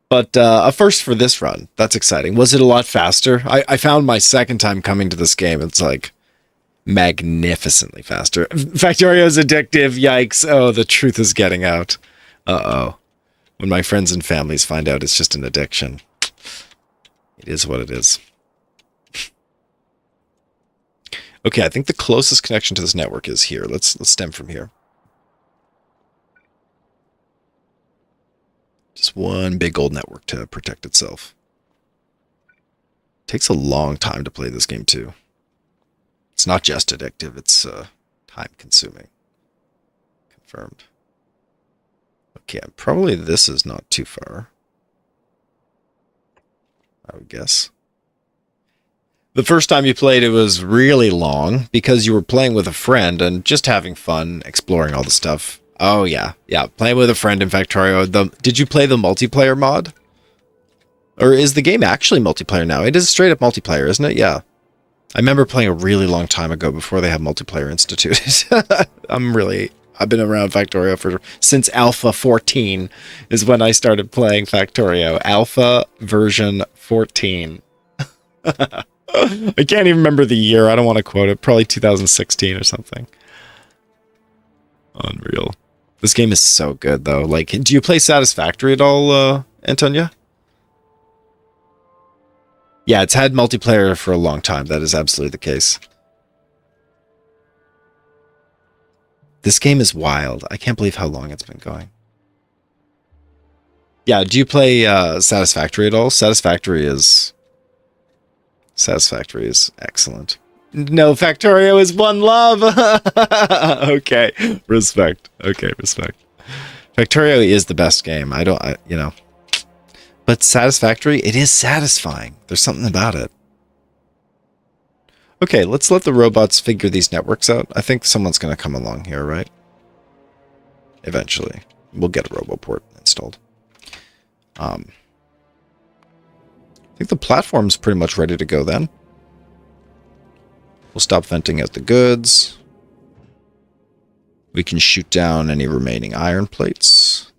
But a first for this run. That's exciting. Was it a lot faster? I found my second time coming to this game. It's like magnificently faster. Factorio is addictive. Yikes. Oh, the truth is getting out. Uh-oh. When my friends and families find out it's just an addiction. It is what it is. Okay, I think the closest connection to this network is here. Let's stem from here. Just one big old network to protect itself. Takes a long time to play this game, too. It's not just addictive, it's time-consuming. Confirmed. Okay, probably this is not too far. I would guess. The first time you played, it was really long because you were playing with a friend and just having fun, exploring all the stuff. Oh, yeah. Yeah, playing with a friend in Factorio. Did you play the multiplayer mod? Or is the game actually multiplayer now? It is straight up multiplayer, isn't it? Yeah. I remember playing a really long time ago before they had multiplayer instituted. I've been around Factorio since Alpha 14 is when I started playing Factorio. Alpha version 14. I can't even remember the year. I don't want to quote it. Probably 2016 or something. Unreal. This game is so good, though. Like, do you play Satisfactory at all, Antonia? Yeah, it's had multiplayer for a long time. That is absolutely the case. This game is wild. I can't believe how long it's been going. Yeah, do you play Satisfactory at all? Satisfactory is excellent. No, Factorio is one love. Okay, respect. Okay, respect. Factorio is the best game. You know. But Satisfactory, it is satisfying. There's something about it. Okay, let's let the robots figure these networks out. I think someone's going to come along here, right? Eventually. We'll get a roboport installed. I think the platform's pretty much ready to go then. We'll stop venting out the goods. We can shoot down any remaining iron plates.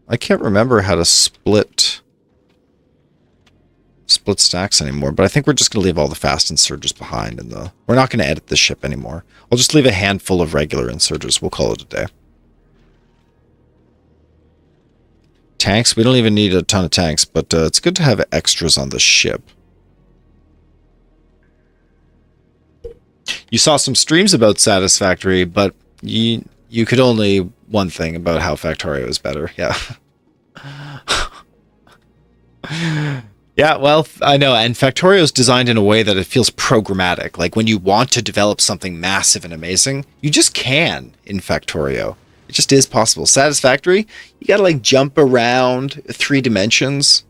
I can't remember how to split stacks anymore, but I think we're just going to leave all the fast insurgers behind. We're not going to edit the ship anymore. I'll just leave a handful of regular insurgers. We'll call it a day. Tanks, we don't even need a ton of tanks, but it's good to have extras on the ship. You saw some streams about Satisfactory, but you could only one thing about how Factorio is better. Yeah. Yeah, well, I know, and Factorio is designed in a way that it feels programmatic. Like when you want to develop something massive and amazing, you just can in Factorio. It just is possible. Satisfactory, you gotta like jump around 3 dimensions.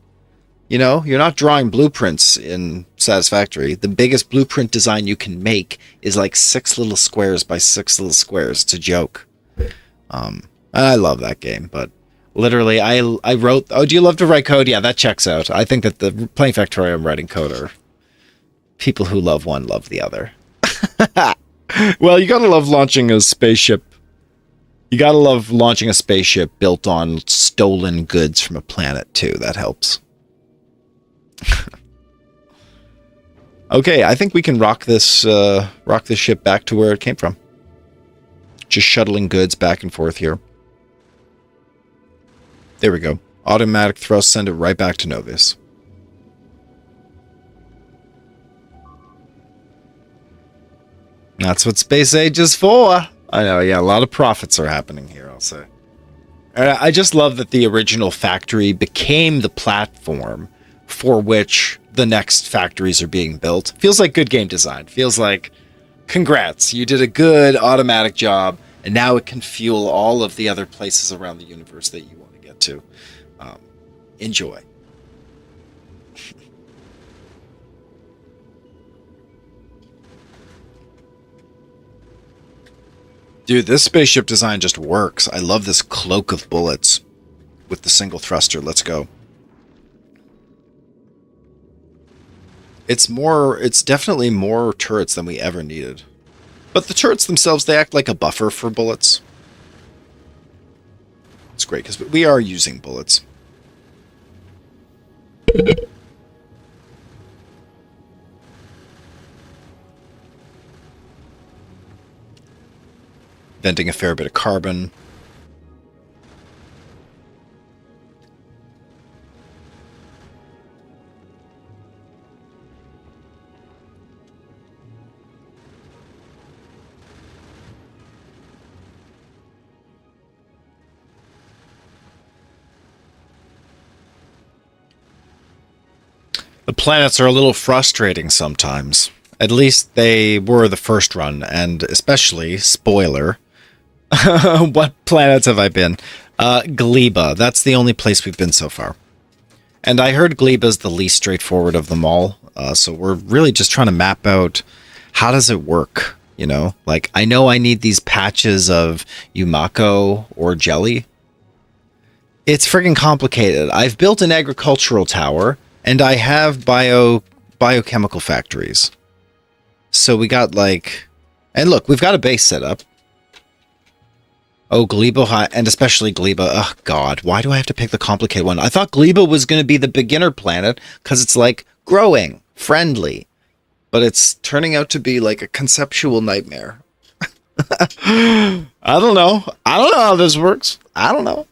You know, you're not drawing blueprints in Satisfactory. The biggest blueprint design you can make is like 6 little squares by 6 little squares. It's a joke. I love that game, but literally, I wrote... Oh, do you love to write code? Yeah, that checks out. I think that the playing Factorio and writing code are... People who love one love the other. Well, you gotta love launching a spaceship. You gotta love launching a spaceship built on stolen goods from a planet, too. That helps. Okay, I think we can rock this ship back to where it came from. Just shuttling goods back and forth here. There we go. Automatic thrust, send it right back to Novus. That's what Space Age is for. I know, yeah, a lot of profits are happening here, I'll say. I just love that the original factory became the platform for which the next factories are being built. Feels like good game design. Feels like, congrats, you did a good automatic job, and now it can fuel all of the other places around the universe that you want to get to. Enjoy. Dude, this spaceship design just works. I love this cloak of bullets with the single thruster. Let's go. It's definitely more turrets than we ever needed. But the turrets themselves, they act like a buffer for bullets. It's great, because we are using bullets. Venting a fair bit of carbon. The planets are a little frustrating sometimes. At least they were the first run, and especially, spoiler, what planets have I been? Gleba. That's the only place we've been so far. And I heard Gleba's the least straightforward of them all, so we're really just trying to map out how does it work, you know? Like, I know I need these patches of Yumako or jelly. It's friggin' complicated. I've built an agricultural tower, and I have biochemical factories. So we got like... And look, we've got a base set up. Oh, Gleba, and especially Gleba. Oh, God, why do I have to pick the complicated one? I thought Gleba was going to be the beginner planet because it's like growing, friendly. But it's turning out to be like a conceptual nightmare. I don't know. I don't know how this works. I don't know.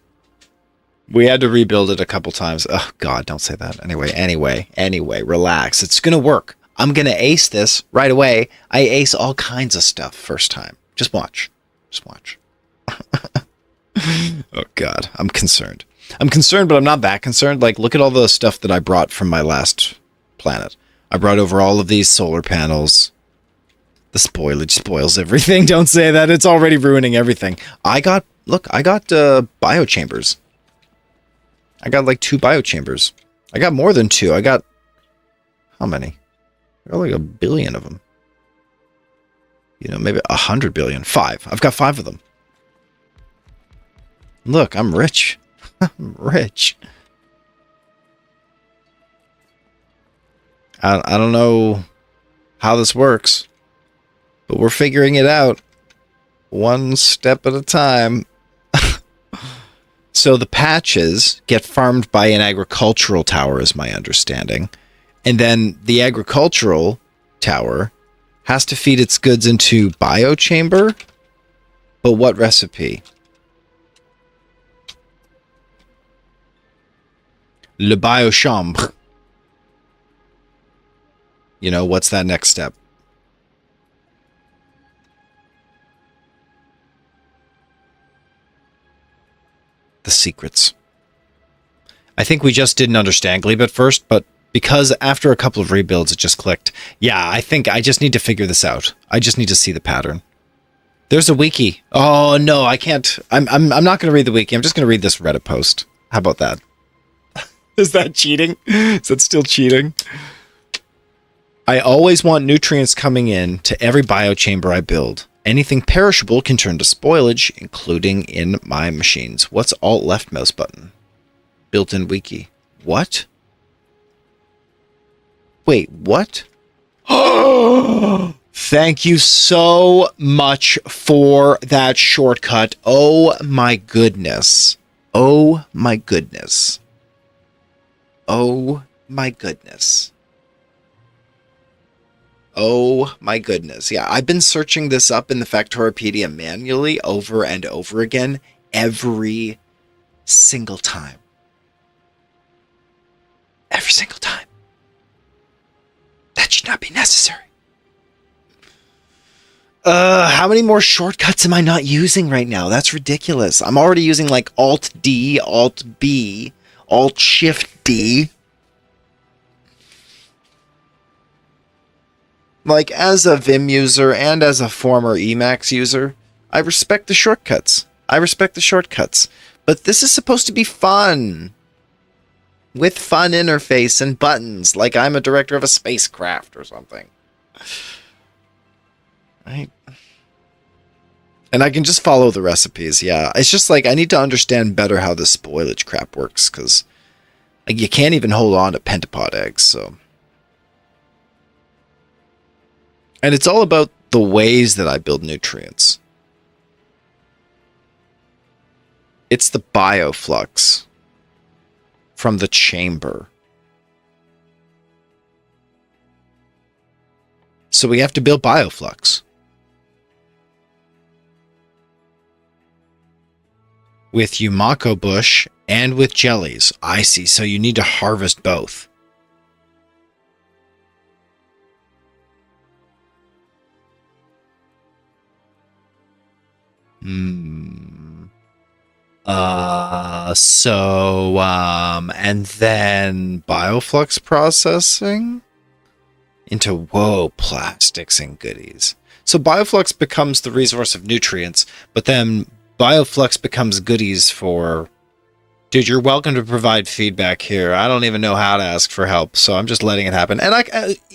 We had to rebuild it a couple times. Oh, God, don't say that. Anyway, relax. It's going to work. I'm going to ace this right away. I ace all kinds of stuff first time. Just watch. Just watch. Oh, God, I'm concerned. I'm concerned, but I'm not that concerned. Like, look at all the stuff that I brought from my last planet. I brought over all of these solar panels. The spoilage spoils everything. Don't say that. It's already ruining everything. I got biochambers. I got like 2 biochambers. I got more than 2. I got... How many? I got like 1 billion of them. You know, maybe 100 billion. 5. I've got 5 of them. Look, I'm rich. I'm rich. I don't know how this works, but we're figuring it out one step at a time. So the patches get farmed by an agricultural tower, is my understanding. And then the agricultural tower has to feed its goods into biochamber. But what recipe? Le biochambre. You know, what's that next step? The secrets. I think we just didn't understand gleba at first, but because after a couple of rebuilds it just clicked. Yeah, I think I just need to figure this out. I just need to see the pattern. There's a wiki. Oh no, I can't. I'm not going to read the wiki. I'm just going to read this Reddit post. How about that? Is that cheating? Is that still cheating? I always want nutrients coming in to every biochamber I build. Anything perishable can turn to spoilage, including in my machines. What's alt left mouse button? Built-in wiki. What? Wait, what? Thank you so much for that shortcut. Oh my goodness. Oh my goodness. Oh my goodness. Oh my goodness. Yeah, I've been searching this up in the Factoripedia manually over and over again every single time. Every single time. That should not be necessary. How many more shortcuts am I not using right now? That's ridiculous. I'm already using like Alt D, Alt B, Alt Shift D. Like, as a Vim user and as a former Emacs user, I respect the shortcuts. But this is supposed to be fun. With fun interface and buttons, like I'm a director of a spacecraft or something. Right? And I can just follow the recipes, yeah. It's just like, I need to understand better how this spoilage crap works, because like, you can't even hold on to pentapod eggs, so... And it's all about the ways that I build nutrients. It's the bioflux from the chamber. So we have to build bioflux. With Yumako bush and with jellies. I see, so you need to harvest both. And then bioflux processing into, whoa, plastics and goodies. So bioflux becomes the resource of nutrients, but then bioflux becomes goodies for... Dude, you're welcome to provide feedback here. I don't even know how to ask for help, so I'm just letting it happen. And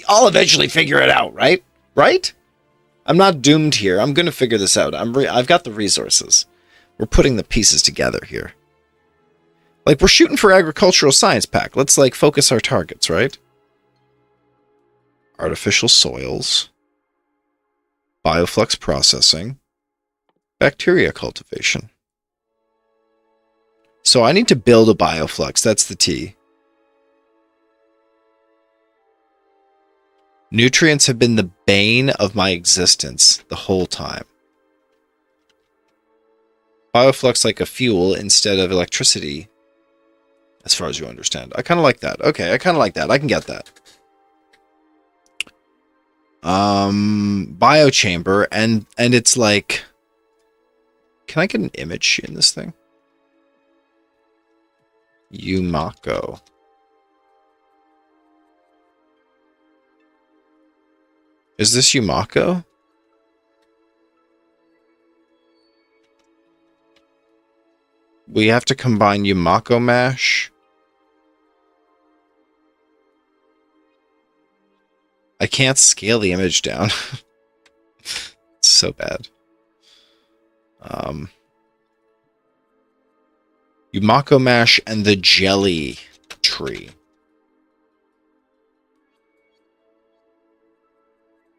I'll eventually figure it out, right? Right? I'm not doomed here. I'm going to figure this out. I've got the resources. We're putting the pieces together here. Like, we're shooting for agricultural science pack. Let's, like, focus our targets, right? Artificial soils. Bioflux processing. Bacteria cultivation. So I need to build a bioflux. That's the T. Nutrients have been the bane of my existence the whole time. Bioflux like a fuel instead of electricity, as far as you understand. I kind of like that. Okay, I kind of like that. I can get that. Biochamber, and it's like... Can I get an image in this thing? Yumako. Is this Yumako? We have to combine Yumako mash. I can't scale the image down. It's so bad. Yumako mash and the jelly tree.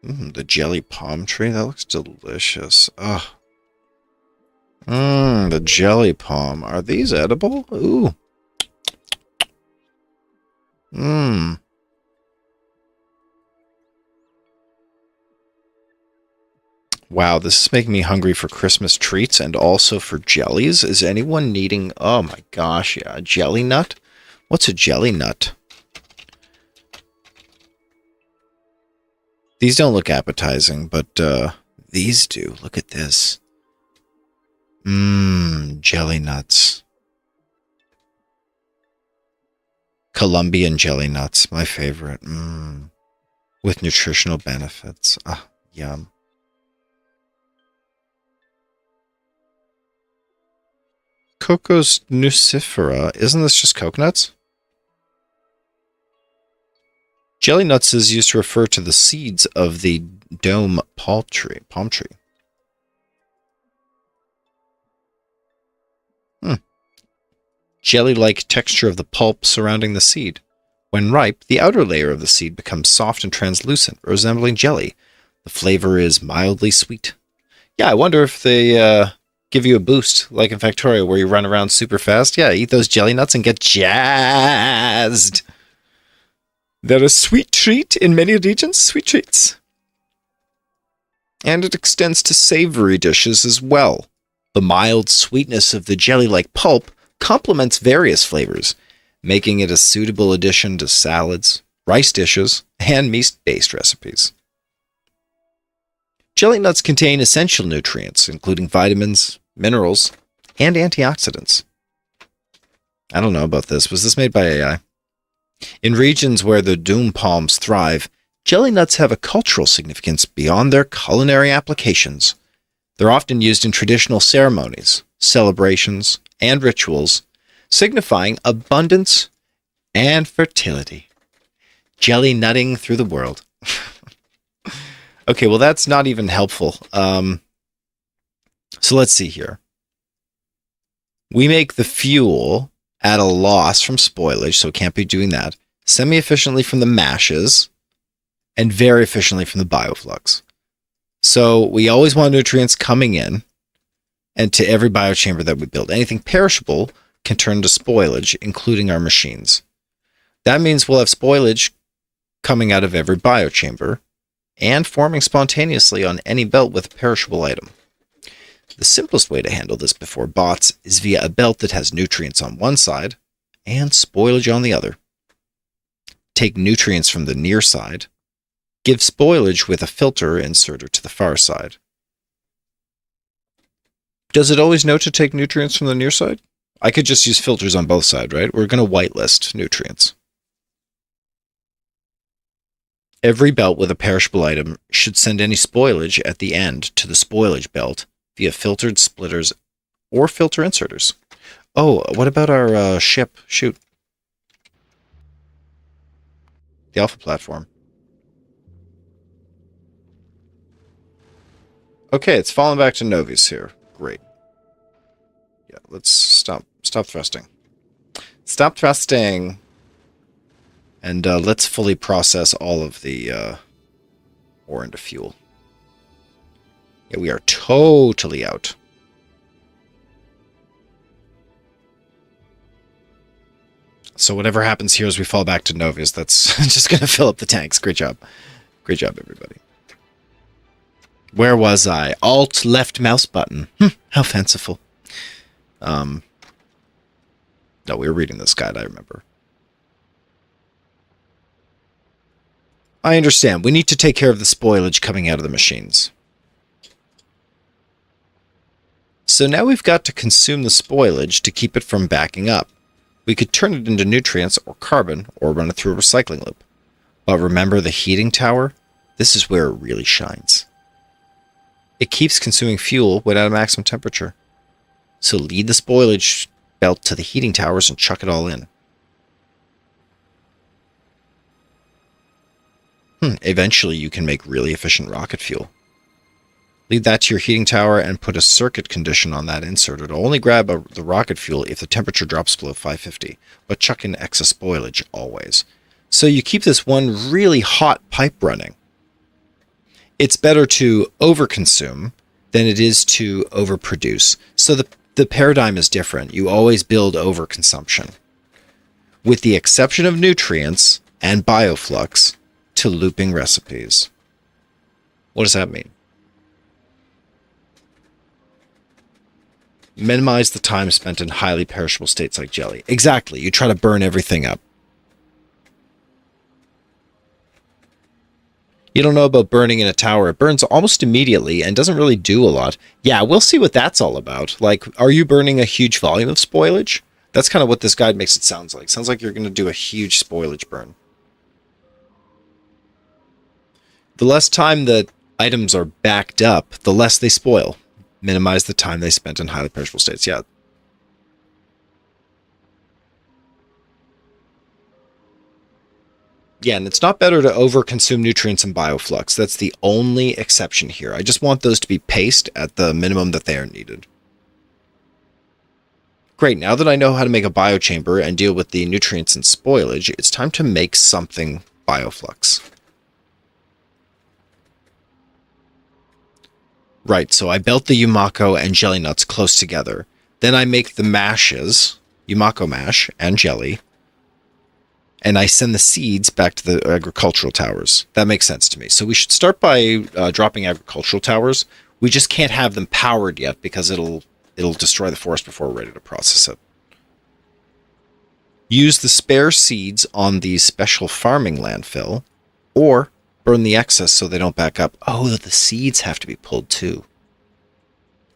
The jelly palm tree? That looks delicious. Ugh. The jelly palm. Are these edible? Ooh. Wow, this is making me hungry for Christmas treats and also for jellies. Is anyone needing... Oh my gosh, yeah. A jelly nut? What's a jelly nut? These don't look appetizing, but these do. Look at this. Jelly nuts. Colombian jelly nuts, my favorite. With nutritional benefits. Ah, yum. Cocos nucifera. Isn't this just coconuts? Jelly nuts is used to refer to the seeds of the dome palm tree. Jelly-like texture of the pulp surrounding the seed. When ripe, the outer layer of the seed becomes soft and translucent, resembling jelly. The flavor is mildly sweet. Yeah, I wonder if they give you a boost, like in Factorio, where you run around super fast. Yeah, eat those jelly nuts and get jazzed. They're a sweet treat in many regions. Sweet treats. And it extends to savory dishes as well. The mild sweetness of the jelly-like pulp complements various flavors, making it a suitable addition to salads, rice dishes, and meat-based recipes. Jelly nuts contain essential nutrients, including vitamins, minerals, and antioxidants. I don't know about this. Was this made by AI? In regions where the doom palms thrive, jelly nuts have a cultural significance beyond their culinary applications. They're often used in traditional ceremonies, celebrations, and rituals, signifying abundance and fertility. Jelly nutting through the world. Okay, well, that's not even helpful. So let's see here. We make the fuel at a loss from spoilage, so it can't be doing that. Semi-efficiently from the mashes, and very efficiently from the bioflux. So we always want nutrients coming in, and to every biochamber that we build. Anything perishable can turn to spoilage, including our machines. That means we'll have spoilage coming out of every biochamber, and forming spontaneously on any belt with a perishable item. The simplest way to handle this before bots is via a belt that has nutrients on one side and spoilage on the other. Take nutrients from the near side, give spoilage with a filter inserter to the far side. Does it always know to take nutrients from the near side? I could just use filters on both sides, right? We're going to whitelist nutrients. Every belt with a perishable item should send any spoilage at the end to the spoilage belt via filtered splitters or filter inserters. Oh, what about our ship? Shoot. The Alpha platform. Okay, it's fallen back to Novi's here. Great. Yeah, let's stop thrusting. Stop thrusting. And let's fully process all of the ore into fuel. Yeah, we are totally out. So whatever happens here as we fall back to Novi's, that's just going to fill up the tanks. Great job. Great job, everybody. Where was I? Alt left mouse button. How fanciful. No, we were reading this guide, I remember. I understand. We need to take care of the spoilage coming out of the machines. So now we've got to consume the spoilage to keep it from backing up. We could turn it into nutrients or carbon or run it through a recycling loop. But remember the heating tower? This is where it really shines. It keeps consuming fuel when at a maximum temperature. So lead the spoilage belt to the heating towers and chuck it all in. Eventually you can make really efficient rocket fuel. Lead that to your heating tower and put a circuit condition on that insert. It'll only grab the rocket fuel if the temperature drops below 550, but chuck in excess spoilage always. So you keep this one really hot pipe running. It's better to overconsume than it is to overproduce. So the paradigm is different. You always build overconsumption. With the exception of nutrients and bioflux to looping recipes. What does that mean? Minimize the time spent in highly perishable states like jelly. Exactly. You try to burn everything up. You don't know about burning in a tower. It burns almost immediately and doesn't really do a lot. Yeah, we'll see what that's all about. Like, are you burning a huge volume of spoilage? That's kind of what this guide makes it sound like. Sounds like you're going to do a huge spoilage burn. The less time that items are backed up, the less they spoil. Minimize the time they spent in highly perishable states. Yeah. Yeah, and it's not better to overconsume nutrients and bioflux. That's the only exception here. I just want those to be paced at the minimum that they are needed. Great, now that I know how to make a biochamber and deal with the nutrients and spoilage, it's time to make something bioflux. Right, so I belt the Yumako and jelly nuts close together. Then I make the mashes, Yumako mash and jelly, and I send the seeds back to the agricultural towers. That makes sense to me. So we should start by dropping agricultural towers. We just can't have them powered yet because it'll destroy the forest before we're ready to process it. Use the spare seeds on the special farming landfill, or burn the excess so they don't back up. Oh, the seeds have to be pulled too.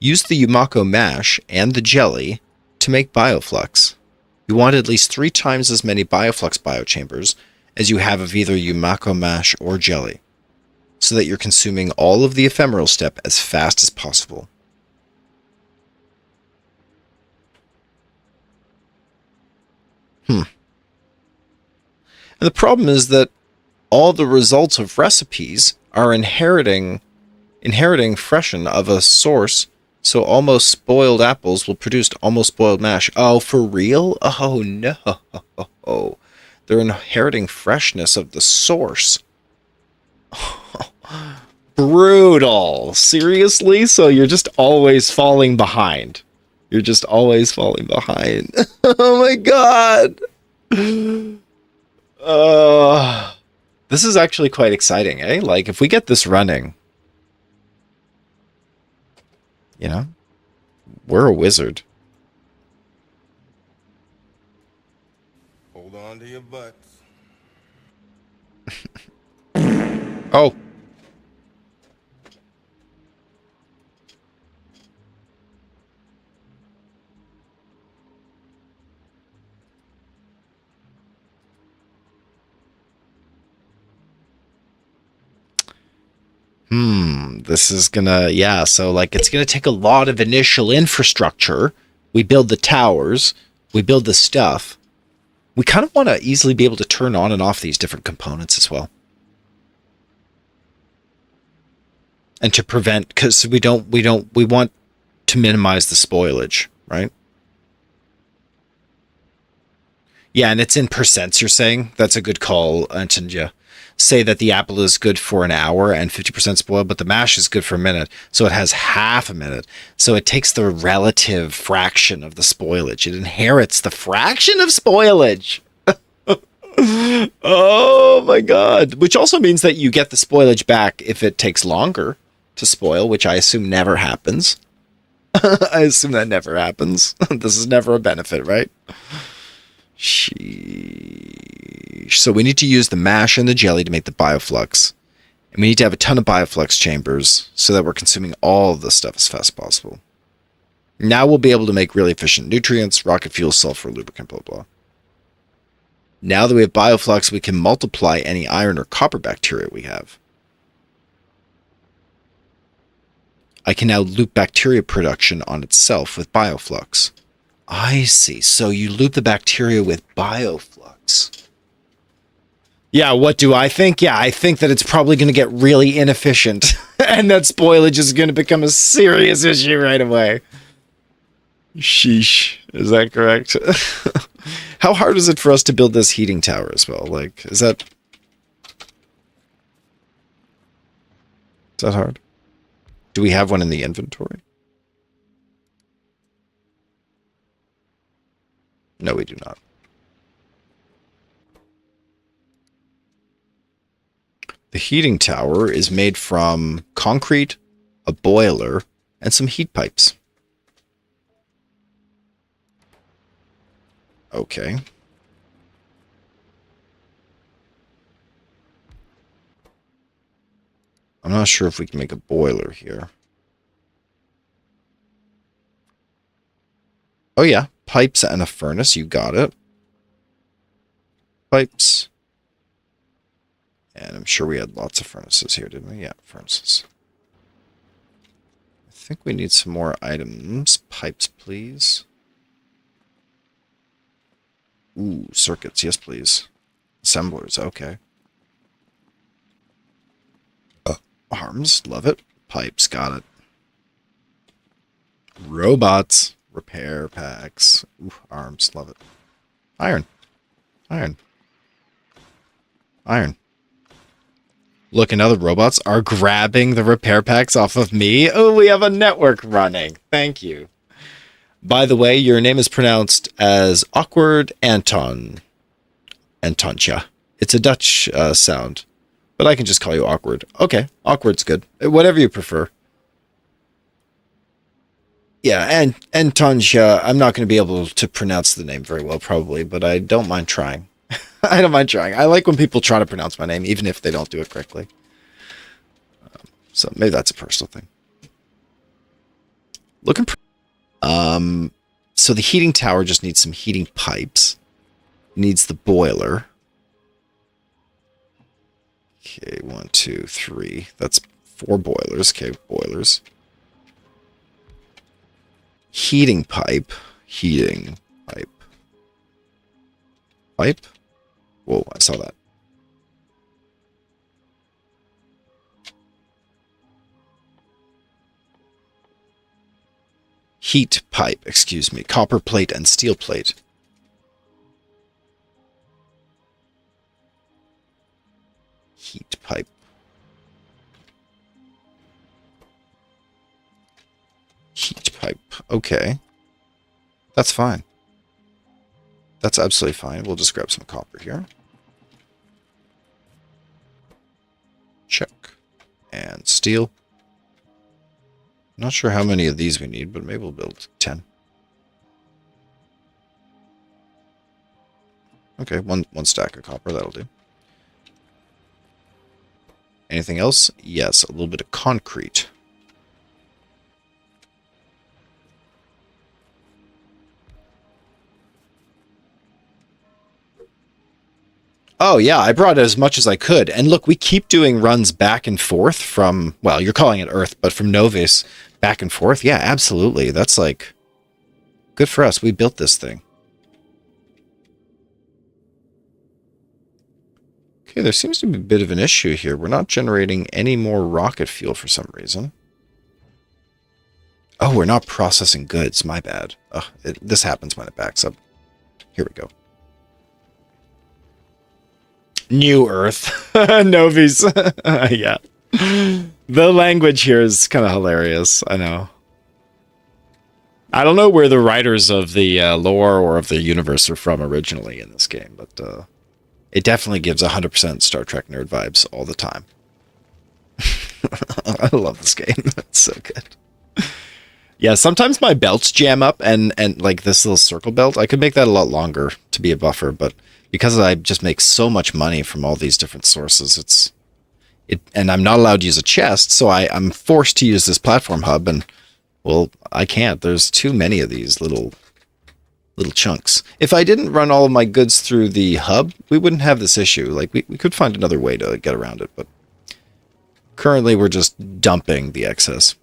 Use the Yumako mash and the jelly to make bioflux. You want at least 3 times as many bioflux biochambers as you have of either Yumako mash or jelly, so that you're consuming all of the ephemeral step as fast as possible. And the problem is that all the results of recipes are inheriting freshen of a source, so almost spoiled apples will produce almost spoiled mash. Oh, for real? Oh, no. They're inheriting freshness of the source. Brutal. Seriously? So you're just always falling behind. You're just always falling behind. Oh my god. This is actually quite exciting, eh? Like, if we get this running, you know, we're a wizard. Hold on to your butts. Oh. This is gonna, yeah, so like it's gonna take a lot of initial infrastructure. We build the towers, we build the stuff. We kind of want to easily be able to turn on and off these different components as well. And to prevent, because we want to minimize the spoilage, right? Yeah, and it's in percents, you're saying? That's a good call, Antonia. Say that the apple is good for an hour and 50% spoiled, but the mash is good for a minute, so it has half a minute. So it takes the relative fraction of the spoilage. It inherits the fraction of spoilage. Oh my god. Which also means that you get the spoilage back if it takes longer to spoil, which I assume never happens. I assume that never happens. This is never a benefit, right? Sheesh. So we need to use the mash and the jelly to make the bioflux. And we need to have a ton of bioflux chambers so that we're consuming all of the stuff as fast as possible. Now we'll be able to make really efficient nutrients, rocket fuel, sulfur, lubricant, blah, blah. Now that we have bioflux, we can multiply any iron or copper bacteria we have. I can now loop bacteria production on itself with bioflux. I see. So you loop the bacteria with bioflux. Yeah, what do I think? Yeah, I think that it's probably going to get really inefficient. And that spoilage is going to become a serious issue right away. Sheesh. Is that correct? How hard is it for us to build this heating tower as well? Like, is that hard? Do we have one in the inventory? No, we do not. The heating tower is made from concrete, a boiler, and some heat pipes. Okay. I'm not sure if we can make a boiler here. Oh yeah, pipes and a furnace, you got it. Pipes. And I'm sure we had lots of furnaces here, didn't we? Yeah, furnaces. I think we need some more items. Pipes, please. Ooh, circuits, yes please. Assemblers, okay. Arms, love it. Pipes, got it. Robots, repair packs. Ooh, arms, love it. Iron. Iron. Iron. Look, and other robots are grabbing the repair packs off of me. Oh, we have a network running. Thank you. By the way, your name is pronounced as Awkward Anton. Antontja. It's a Dutch sound. But I can just call you Awkward. Okay, Awkward's good. Whatever you prefer. Yeah, and Antontja, I'm not going to be able to pronounce the name very well, probably, but I don't mind trying. I don't mind trying. I like when people try to pronounce my name, even if they don't do it correctly. So maybe that's a personal thing. Looking so the heating tower just needs some heating pipes. Needs the boiler. Okay, 1, 2, 3. That's 4 boilers. Okay, boilers. Heating pipe. Heating pipe. Pipe? Whoa, I saw that. Heat pipe, excuse me. Copper plate and steel plate. Heat pipe. Heat pipe. Okay. That's fine. That's absolutely fine. We'll just grab some copper here. Check. And steel. Not sure how many of these we need, but maybe we'll build 10. Okay, one stack of copper, that'll do. Anything else? Yes, a little bit of concrete. Oh, yeah, I brought as much as I could. And look, we keep doing runs back and forth from, well, you're calling it Earth, but from Novus back and forth. Yeah, absolutely. That's like, good for us. We built this thing. Okay, there seems to be a bit of an issue here. We're not generating any more rocket fuel for some reason. Oh, we're not processing goods. My bad. This happens when it backs up. Here we go. New Earth. Novies. Yeah. The language here is kind of hilarious. I know. I don't know where the writers of the lore or of the universe are from originally in this game, but it definitely gives 100% Star Trek nerd vibes all the time. I love this game. It's so good. Yeah, sometimes my belts jam up and like this little circle belt, I could make that a lot longer to be a buffer, but because I just make so much money from all these different sources, and I'm not allowed to use a chest, so I'm forced to use this platform hub, and well, I can't. There's too many of these little chunks. If I didn't run all of my goods through the hub, we wouldn't have this issue. Like we could find another way to get around it, but currently we're just dumping the excess.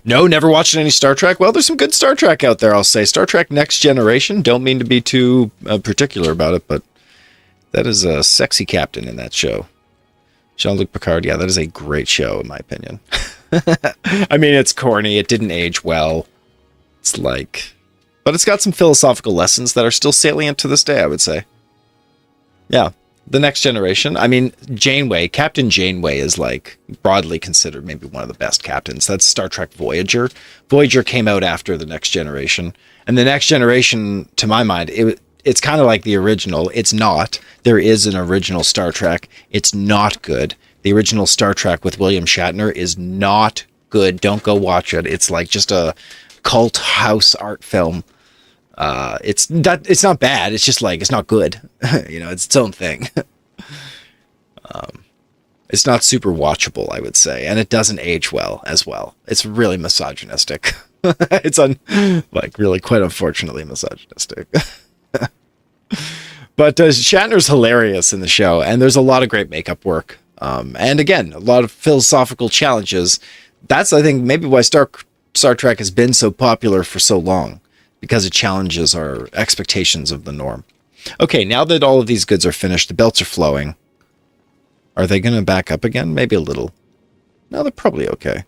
No, never watched any Star Trek. Well, there's some good Star Trek out there, I'll say. Star Trek Next Generation. Don't mean to be too particular about it, but that is a sexy captain in that show. Jean-Luc Picard, yeah, that is a great show, in my opinion. I mean, it's corny. It didn't age well. It's like... But it's got some philosophical lessons that are still salient to this day, I would say. Yeah. The Next Generation. I mean, Janeway, Captain Janeway is like broadly considered maybe one of the best captains. That's Star Trek Voyager. Voyager came out after The Next Generation. And The Next Generation, to my mind, it's kind of like the original. It's not. There is an original Star Trek. It's not good. The original Star Trek with William Shatner is not good. Don't go watch it. It's like just a cult house art film. It's not bad. It's just like, it's not good. It's its own thing. It's not super watchable, I would say. And it doesn't age well as well. It's really misogynistic. It's really quite unfortunately misogynistic. But Shatner's hilarious in the show, and there's a lot of great makeup work. And again, a lot of philosophical challenges. That's, I think, maybe why Star Trek has been so popular for so long, because it challenges our expectations of the norm. Okay, now that all of these goods are finished, the belts are flowing. Are they going to back up again? Maybe a little. No, they're probably okay.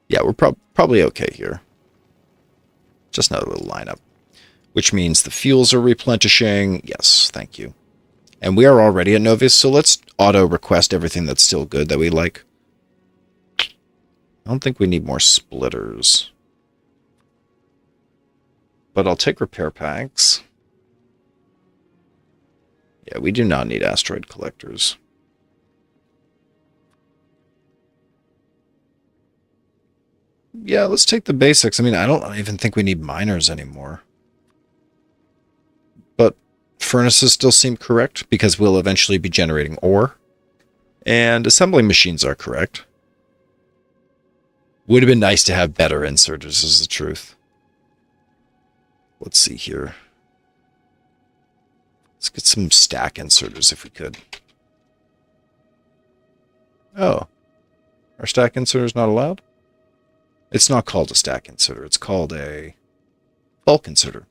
Yeah, we're probably okay here. Just another little lineup. Which means the fuels are replenishing. Yes, thank you. And we are already at Novus, so let's auto-request everything that's still good that we like. I don't think we need more splitters. But I'll take repair packs. Yeah, we do not need asteroid collectors. Yeah, let's take the basics. I mean, I don't even think we need miners anymore. But furnaces still seem correct, because we'll eventually be generating ore. And assembling machines are correct. Would have been nice to have better inserters, is the truth. Let's see here. Let's get some stack inserters if we could. Oh. Are stack inserters not allowed? It's not called a stack inserter. It's called a bulk inserter.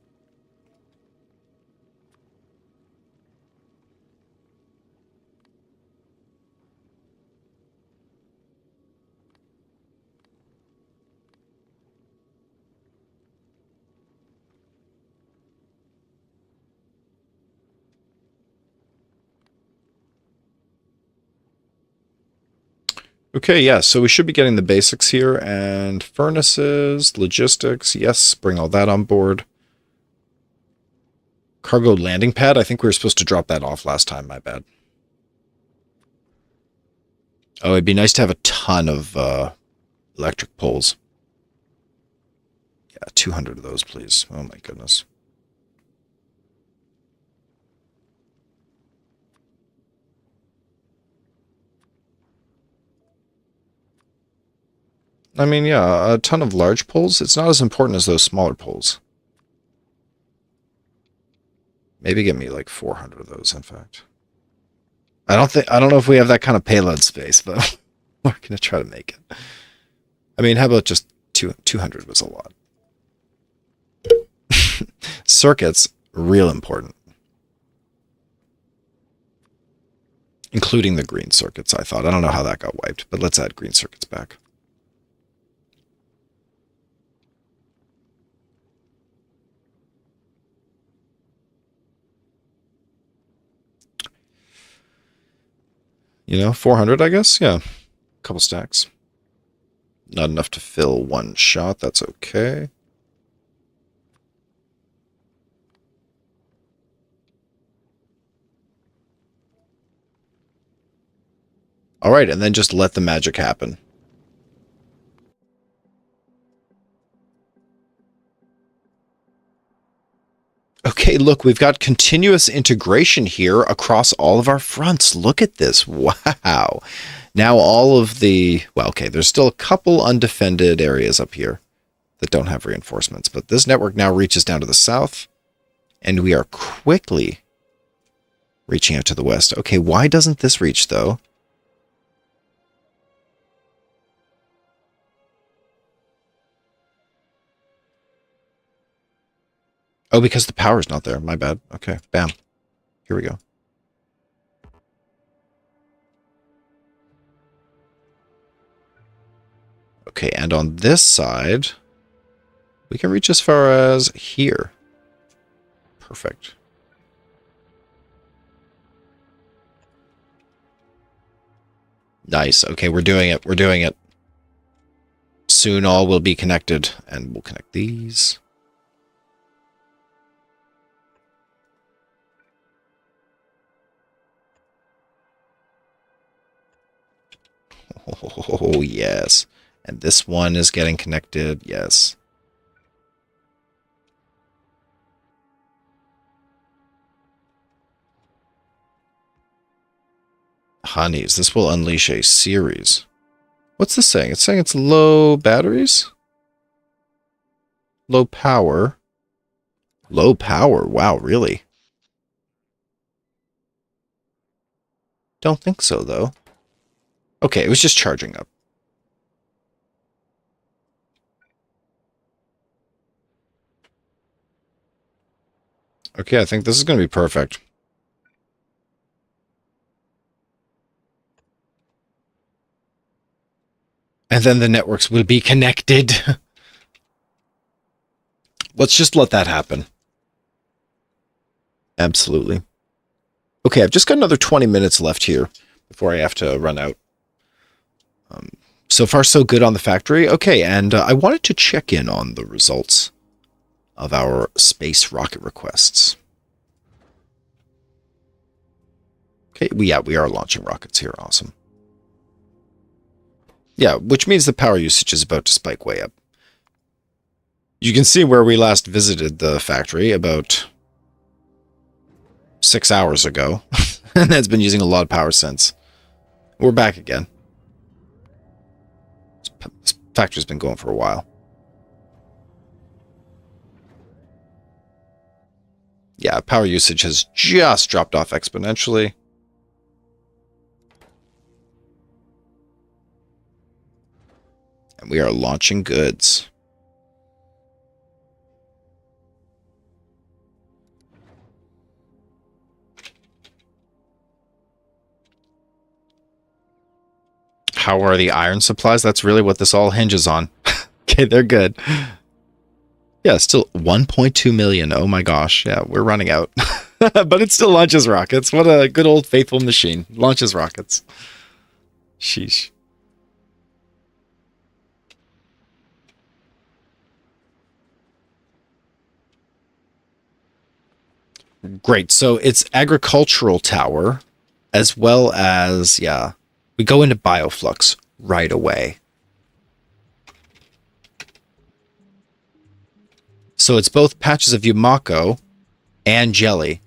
Okay, yeah, so we should be getting the basics here, and furnaces, logistics, yes, bring all that on board. Cargo landing pad, I think we were supposed to drop that off last time, my bad. Oh, it'd be nice to have a ton of electric poles. Yeah, 200 of those, please. Oh my goodness. I mean, yeah, a ton of large poles. It's not as important as those smaller poles. Maybe get me like 400 of those, in fact. I don't know if we have that kind of payload space, but we're going to try to make it. I mean, how about just 200 was a lot. Circuits, real important. Including the green circuits, I thought. I don't know how that got wiped, but let's add green circuits back. You know, 400, I guess? Yeah. A couple stacks. Not enough to fill one shot. That's okay. All right, and then just let the magic happen. Okay, look, we've got continuous integration here across all of our fronts. Look at this. Wow. Now all of the... Well, okay, there's still a couple undefended areas up here that don't have reinforcements, but this network now reaches down to the south, and we are quickly reaching out to the west. Okay, why doesn't this reach, though? Oh, because the power's not there. My bad. Okay, bam. Here we go. Okay, and on this side, we can reach as far as here. Perfect. Nice. Okay, we're doing it. We're doing it. Soon all will be connected, and we'll connect these. Oh, yes. And this one is getting connected. Yes. Honeys, this will unleash a series. What's this saying? It's saying it's low batteries? Low power. Low power. Wow, really? Don't think so, though. Okay, it was just charging up. Okay, I think this is going to be perfect. And then the networks will be connected. Let's just let that happen. Absolutely. Okay, I've just got another 20 minutes left here before I have to run out. So far, so good on the factory. Okay, and I wanted to check in on the results of our space rocket requests. Okay, we are launching rockets here. Awesome. Yeah, which means the power usage is about to spike way up. You can see where we last visited the factory about 6 hours ago. And that's been using a lot of power since. We're back again. This factory's been going for a while. Yeah, power usage has just dropped off exponentially. And we are launching goods. How are the iron supplies? That's really what this all hinges on. Okay, they're good. Yeah, still 1.2 million. Oh my gosh. Yeah, we're running out. But it still launches rockets. What a good old faithful machine. Launches rockets. Sheesh. Great. So it's agricultural tower as well as, yeah, we go into bioflux right away. So it's both patches of Yumako and jelly.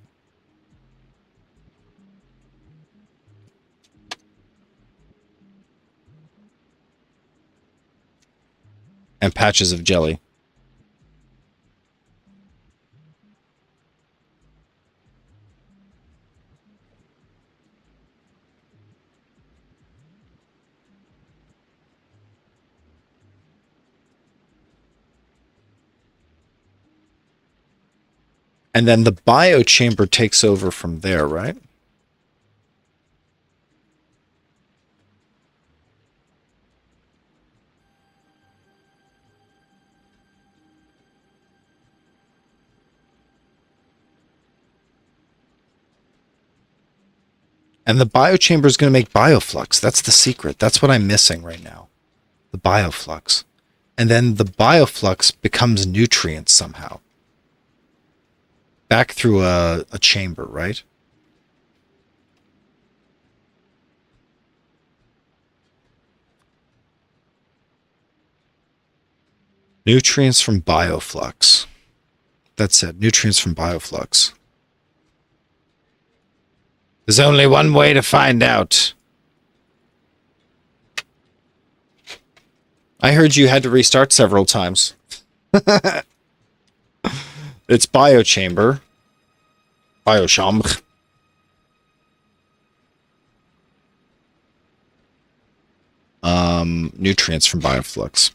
And patches of jelly. And then the biochamber takes over from there, right? And the biochamber is going to make bioflux. That's the secret. That's what I'm missing right now. The bioflux. And then the bioflux becomes nutrients somehow. Back through a chamber, right? Nutrients from bioflux. That's it. Nutrients from bioflux. There's only one way to find out. I heard you had to restart several times. It's biochamber. Biochambre. Nutrients from bioflux.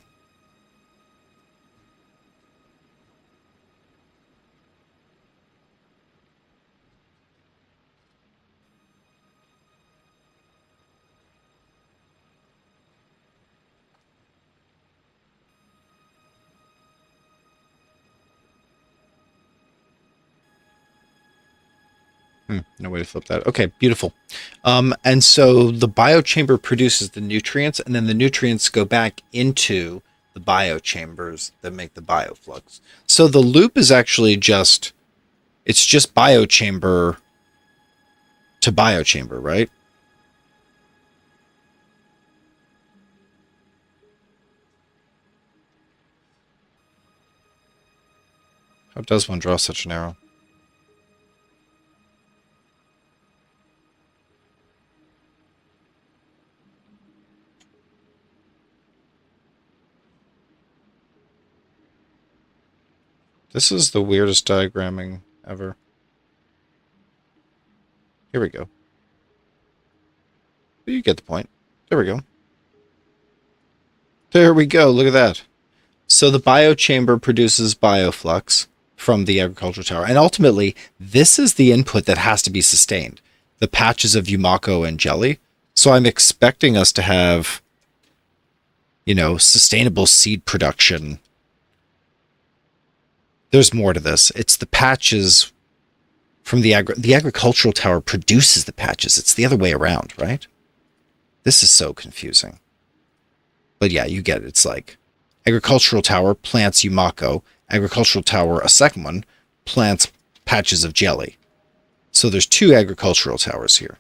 No way to flip that. Okay, beautiful. And so the biochamber produces the nutrients, and then the nutrients go back into the biochambers that make the bioflux. So the loop is actually it's just biochamber to biochamber, right? How does one draw such an arrow? This is the weirdest diagramming ever. Here we go. You get the point. There we go. There we go. Look at that. So the biochamber produces bioflux from the agricultural tower. And ultimately, this is the input that has to be sustained. The patches of Yumako and jelly. So I'm expecting us to have, sustainable seed production. There's more to this. It's the patches from the agricultural tower produces the patches. It's the other way around, right? This is so confusing. But yeah, you get it. It's like agricultural tower plants Yumako. Agricultural tower, a second one, plants patches of jelly. So there's two agricultural towers here.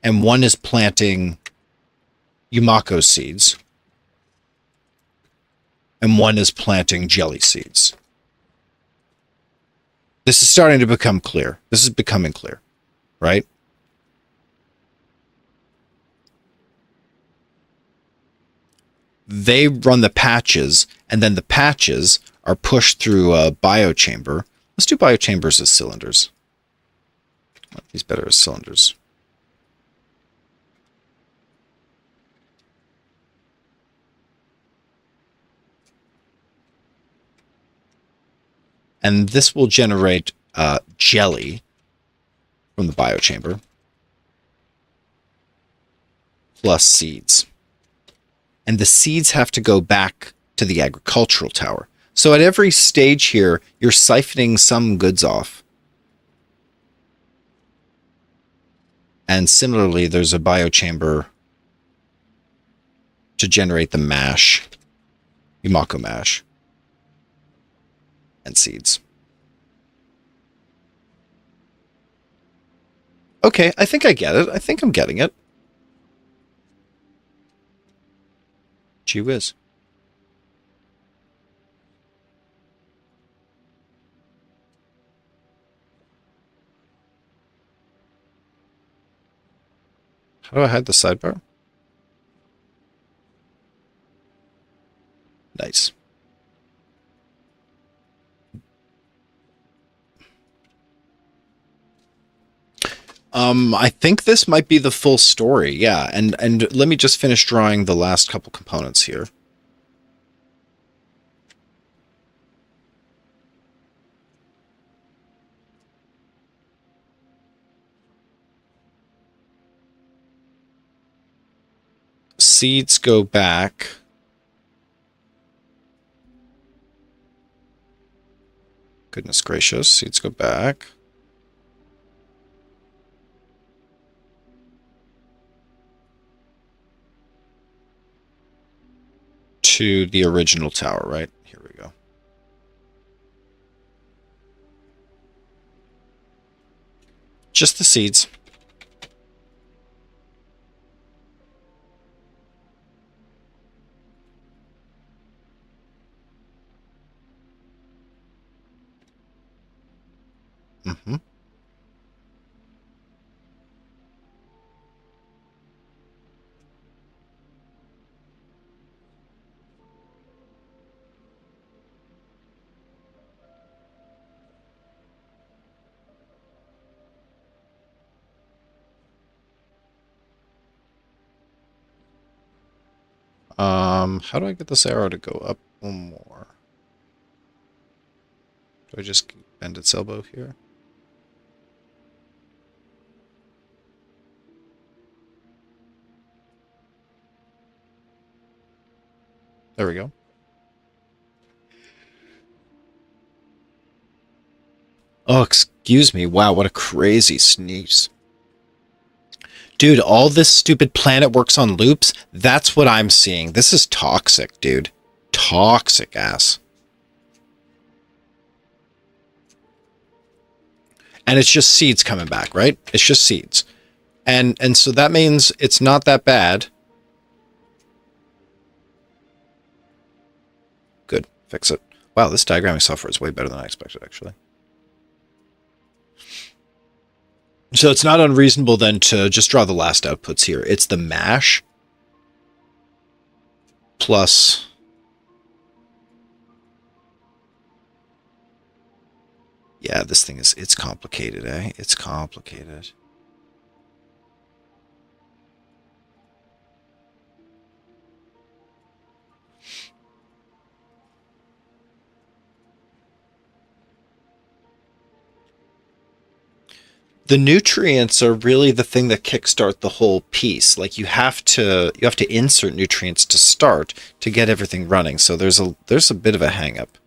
And one is planting Yumako seeds. And one is planting jelly seeds. This is starting to become clear. This is becoming clear, right? They run the patches, and then the patches are pushed through a biochamber. Let's do biochambers as cylinders. I like these better as cylinders. And this will generate jelly from the biochamber plus seeds. And the seeds have to go back to the agricultural tower. So at every stage here, you're siphoning some goods off. And similarly, there's a biochamber to generate the mash, Yumako mash, and seeds. Okay, I think I get it. I think I'm getting it. Gee whiz. How do I hide the sidebar? Nice. I think this might be the full story. Yeah, and let me just finish drawing the last couple components here. Seeds go back. Goodness gracious, seeds go back. To the original tower, right? Here we go. Just the seeds. Mm-hmm. How do I get this arrow to go up one more? Do I just bend its elbow here? There we go. Oh, excuse me. Wow, what a crazy sneeze. Dude, all this stupid planet works on loops. That's what I'm seeing. This is toxic, dude. Toxic ass. And it's just seeds coming back, right? It's just seeds. And so that means it's not that bad. Good. Fix it. Wow, this diagramming software is way better than I expected, actually. So it's not unreasonable then to just draw the last outputs here. It's the mash plus... Yeah, this thing is, it's complicated, eh? It's complicated. The nutrients are really the thing that kickstart the whole piece. Like you have to insert nutrients to start to get everything running. So there's a bit of a hang up.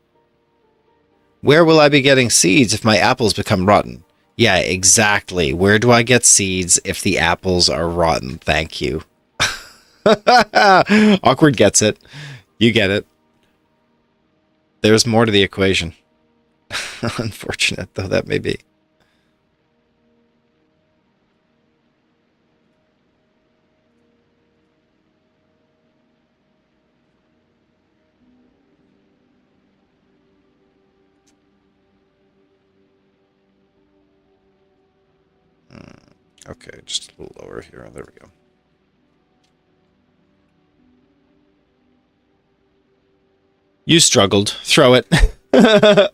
Where will I be getting seeds if my apples become rotten? Yeah, exactly. Where do I get seeds if the apples are rotten? Thank you. Awkward gets it. You get it. There's more to the equation. Unfortunate though that may be. Okay, just a little lower here. There we go. You struggled. Throw it.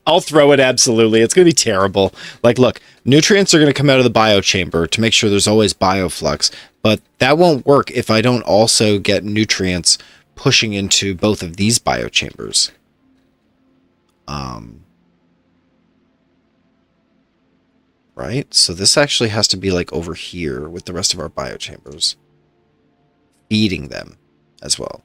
I'll throw it, absolutely. It's going to be terrible. Like, look, nutrients are going to come out of the biochamber to make sure there's always bioflux, but that won't work if I don't also get nutrients pushing into both of these biochambers. Right? So this actually has to be like over here with the rest of our biochambers, feeding them as well.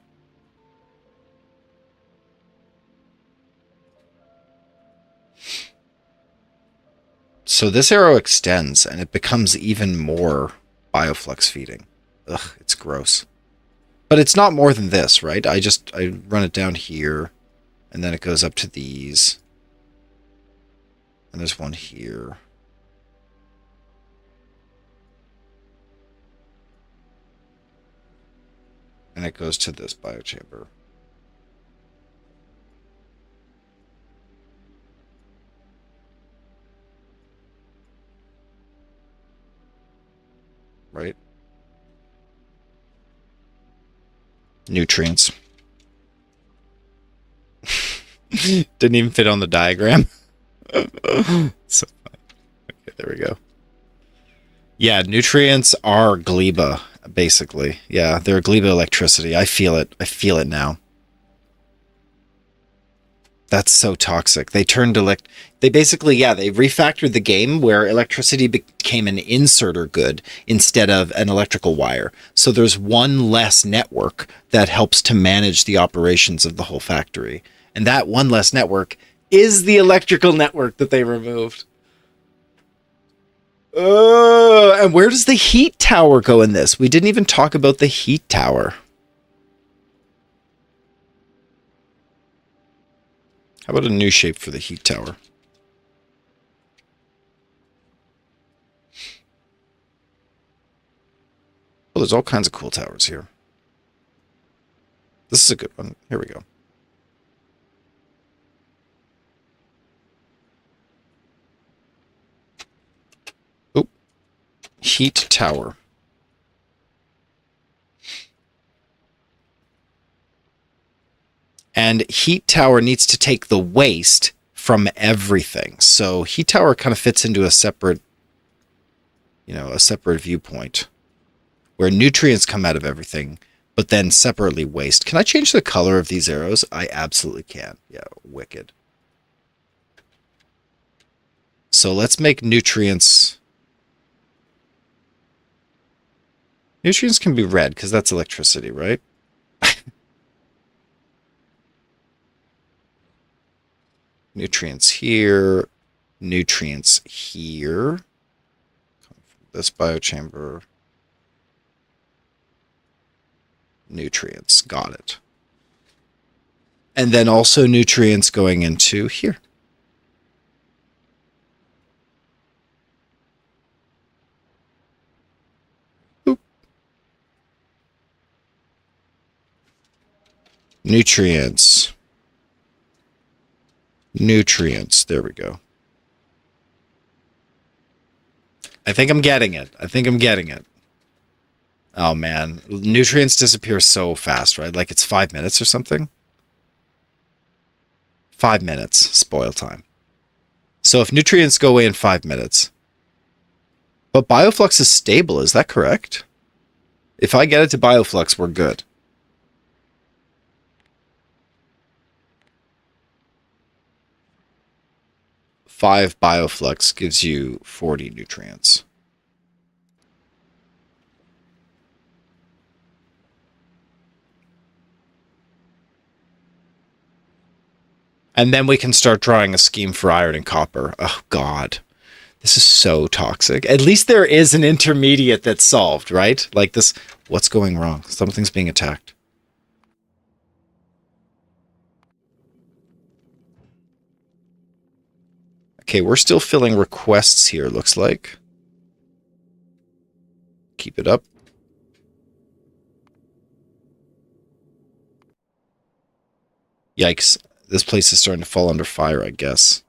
So this arrow extends and it becomes even more bioflux feeding. Ugh, it's gross. But it's not more than this, right? I run it down here and then it goes up to these. And there's one here. And it goes to this biochamber. Right? Nutrients. Didn't even fit on the diagram. So funny. Okay, there we go. Yeah, nutrients are gleba, basically. Yeah, they're gleba electricity. I feel it. I feel it now. That's so toxic. They turned they basically, yeah, they refactored the game where electricity became an inserter good instead of an electrical wire. So there's one less network that helps to manage the operations of the whole factory. And that one less network is the electrical network that they removed. And where does the heat tower go in this? We didn't even talk about the heat tower. How about a new shape for the heat tower? Oh, there's all kinds of cool towers here. This is a good one. Here we go. Oh, heat tower. And heat tower needs to take the waste from everything. So heat tower kind of fits into a separate, a separate viewpoint where nutrients come out of everything, but then separately waste. Can I change the color of these arrows? I absolutely can. Yeah, wicked. So let's make nutrients. Nutrients can be red because that's electricity, right? Nutrients here. nutrients here. This biochamber. Nutrients. Got it. And then also nutrients going into here. Boop. Nutrients. Nutrients. There we go. I think I'm getting it. I think I'm getting it. Oh, man. Nutrients disappear so fast, right? Like it's 5 minutes or something. 5 minutes spoil time. So if nutrients go away in 5 minutes, but bioflux is stable, is that correct? If I get it to bioflux, we're good. Five bioflux gives you 40 nutrients. And then we can start drawing a scheme for iron and copper. Oh, God. This is so toxic. At least there is an intermediate that's solved, right? Like this, what's going wrong? Something's being attacked. Okay, we're still filling requests here, looks like. Keep it up. Yikes. This place is starting to fall under fire, I guess.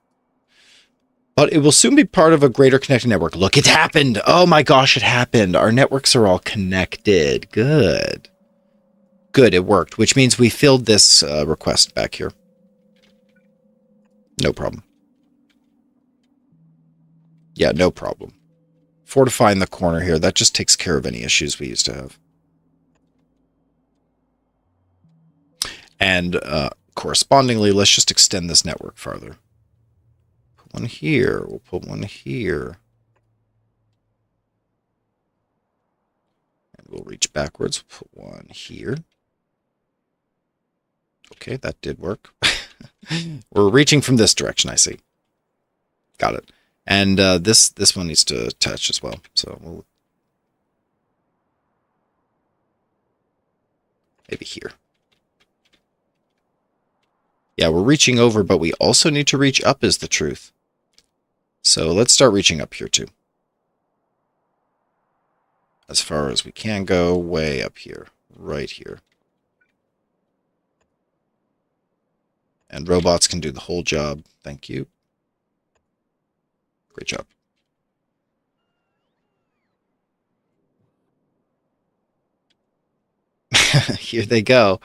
But it will soon be part of a greater connected network. Look, it happened. Oh my gosh, it happened. Our networks are all connected. Good. Good, it worked, which means we filled this request back here. No problem. Yeah, no problem. Fortifying the corner here, that just takes care of any issues we used to have. And correspondingly, let's just extend this network farther. Put one here. We'll put one here. And we'll reach backwards. Put one here. Okay, that did work. We're reaching from this direction, I see. Got it. And this one needs to attach as well. So we'll maybe here. Yeah, we're reaching over, but we also need to reach up is the truth. So let's start reaching up here too. As far as we can go, way up here, right here. And robots can do the whole job. Thank you. Great job. Here they go.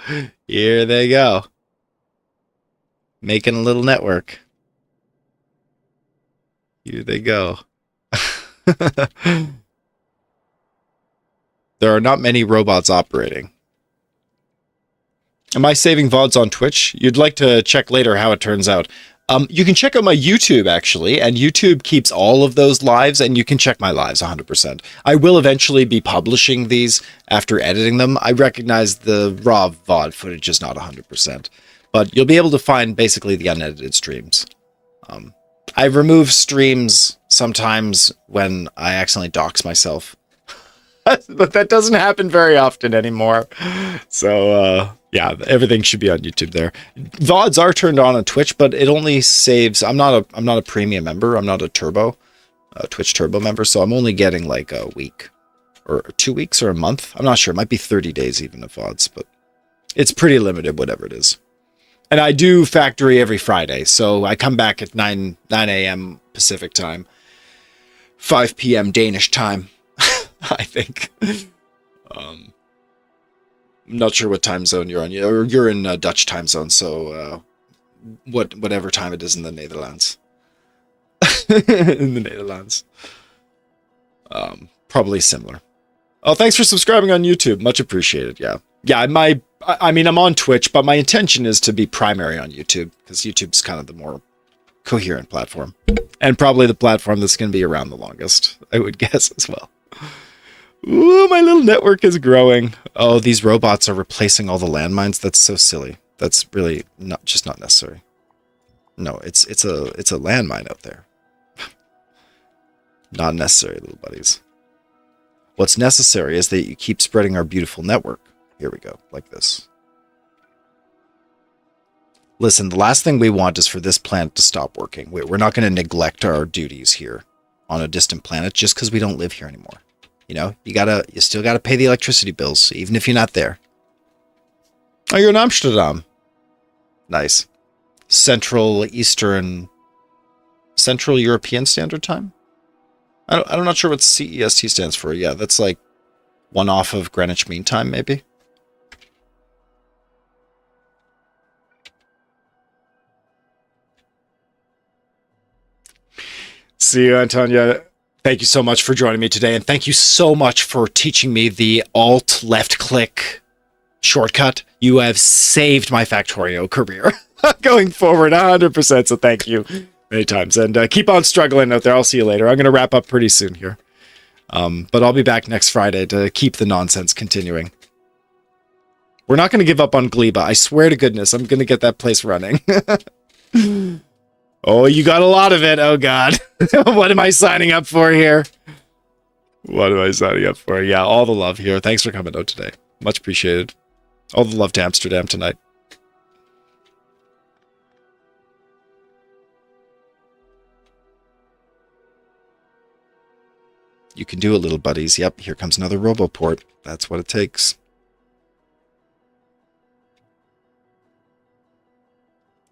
Here they go. Making a little network. Here they go. There are not many robots operating. Am I saving VODs on Twitch? You'd like to check later how it turns out. You can check out my YouTube, actually, and YouTube keeps all of those lives, and you can check my lives 100%. I will eventually be publishing these after editing them. I recognize the raw VOD footage is not 100%. But you'll be able to find basically the unedited streams. I remove streams sometimes when I accidentally dox myself. But that doesn't happen very often anymore. So, yeah, everything should be on YouTube there. VODs are turned on Twitch, but it only saves... I'm not a premium member. I'm not a Twitch Turbo member, so I'm only getting like a week. Or 2 weeks or a month. I'm not sure. It might be 30 days even of VODs, but it's pretty limited, whatever it is. And I do factory every Friday, so I come back at 9 a.m. Pacific time, 5 p.m. Danish time, I think. I'm not sure what time zone you're on. You're in Dutch time zone, so whatever time it is in the Netherlands. In the Netherlands. Probably similar. Oh, thanks for subscribing on YouTube. Much appreciated, yeah. Yeah, I mean, I'm on Twitch, but my intention is to be primary on YouTube, because YouTube's kind of the more coherent platform. And probably the platform that's going to be around the longest, I would guess, as well. Ooh, my little network is growing. Oh, these robots are replacing all the landmines. That's so silly. That's really not necessary. No, it's a landmine out there. Not necessary, little buddies. What's necessary is that you keep spreading our beautiful network. Here we go, like this. Listen, the last thing we want is for this planet to stop working. We're not going to neglect our duties here on a distant planet just because we don't live here anymore. You know, you still gotta pay the electricity bills, even if you're not there. Oh, you're in Amsterdam. Nice. Central European Standard Time? I'm not sure what CEST stands for. Yeah, that's like one off of Greenwich Mean Time, maybe. See you, Antonia. Thank you so much for joining me today, and thank you so much for teaching me the Alt left click shortcut. You have saved my Factorio career going forward 100%, so thank you many times. And keep on struggling out there. I'll see you later. I'm going to wrap up pretty soon here. But I'll be back next Friday to keep the nonsense continuing. We're not going to give up on gleba. I swear to goodness, I'm going to get that place running. Oh, you got a lot of it. Oh, God. What am I signing up for here? What am I signing up for? Yeah, all the love here. Thanks for coming out today. Much appreciated. All the love to Amsterdam tonight. You can do it, little buddies. Yep, here comes another Roboport. That's what it takes.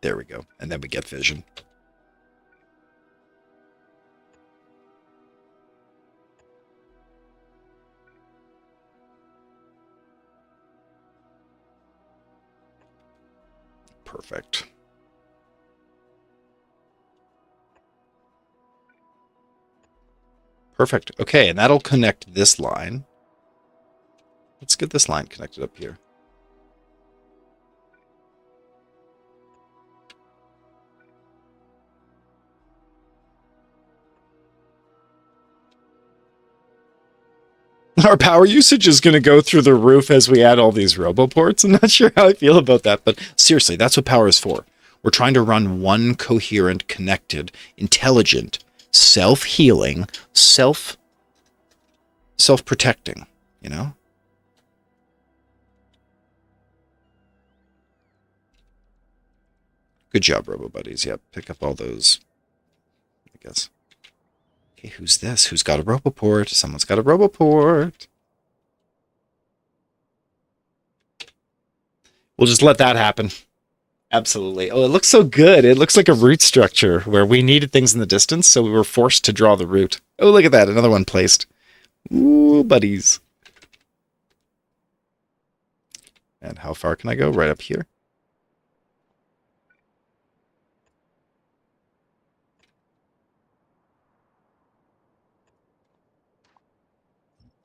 There we go. And then we get vision. Perfect. Perfect. Okay, and that'll connect this line. Let's get this line connected up here. Our power usage is going to go through the roof as we add all these roboports. I'm not sure how I feel about that, but seriously, that's what power is for. We're trying to run one coherent, connected, intelligent, self-healing, self-protecting, you know? Good job, RoboBuddies. Yep, pick up all those, I guess. Okay, who's this? Who's got a Roboport? Someone's got a Roboport. We'll just let that happen. Absolutely. Oh, it looks so good. It looks like a route structure where we needed things in the distance, so we were forced to draw the route. Oh, look at that. Another one placed. Ooh, buddies. And how far can I go? Right up here.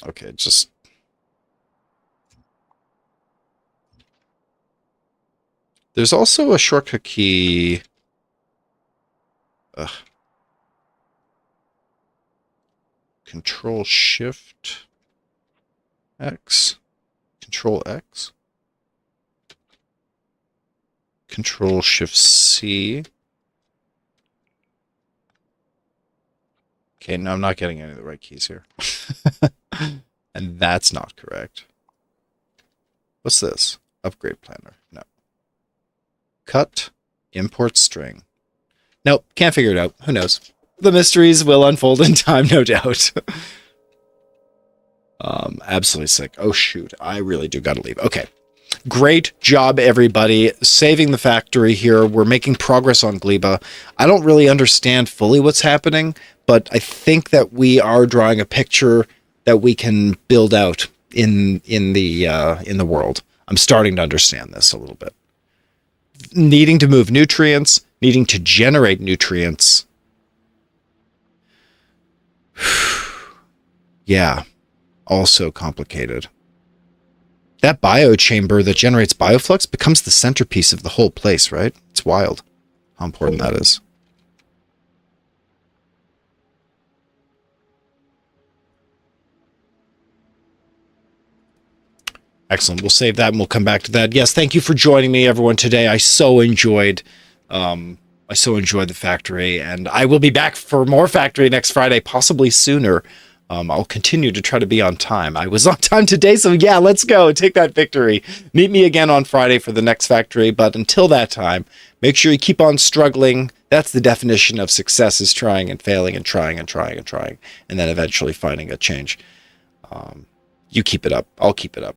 Okay, just... There's also a shortcut key... Ugh. Control Shift X. Control X. Control Shift C. Okay, no, I'm not getting any of the right keys here. And that's not correct. What's this? Upgrade planner. No. Cut. Import string. Nope, can't figure it out. Who knows? The mysteries will unfold in time, no doubt. Absolutely sick. Oh, shoot. I really do got to leave. Okay. Great job, everybody. Saving the factory here. We're making progress on gleba. I don't really understand fully what's happening, but I think that we are drawing a picture that we can build out in the world. I'm starting to understand this a little bit. Needing to move nutrients, needing to generate nutrients. Yeah, also complicated. That biochamber that generates bioflux becomes the centerpiece of the whole place, right? It's wild how important that is. Excellent. We'll save that and we'll come back to that. Yes, thank you for joining me, everyone, today. I so enjoyed I so enjoyed the factory, and I will be back for more factory next Friday, possibly sooner. I'll continue to try to be on time. I was on time today, so yeah, let's go. Take that victory. Meet me again on Friday for the next factory, but until that time, make sure you keep on struggling. That's the definition of success, is trying and failing and trying and trying and trying, and then eventually finding a change. You keep it up. I'll keep it up.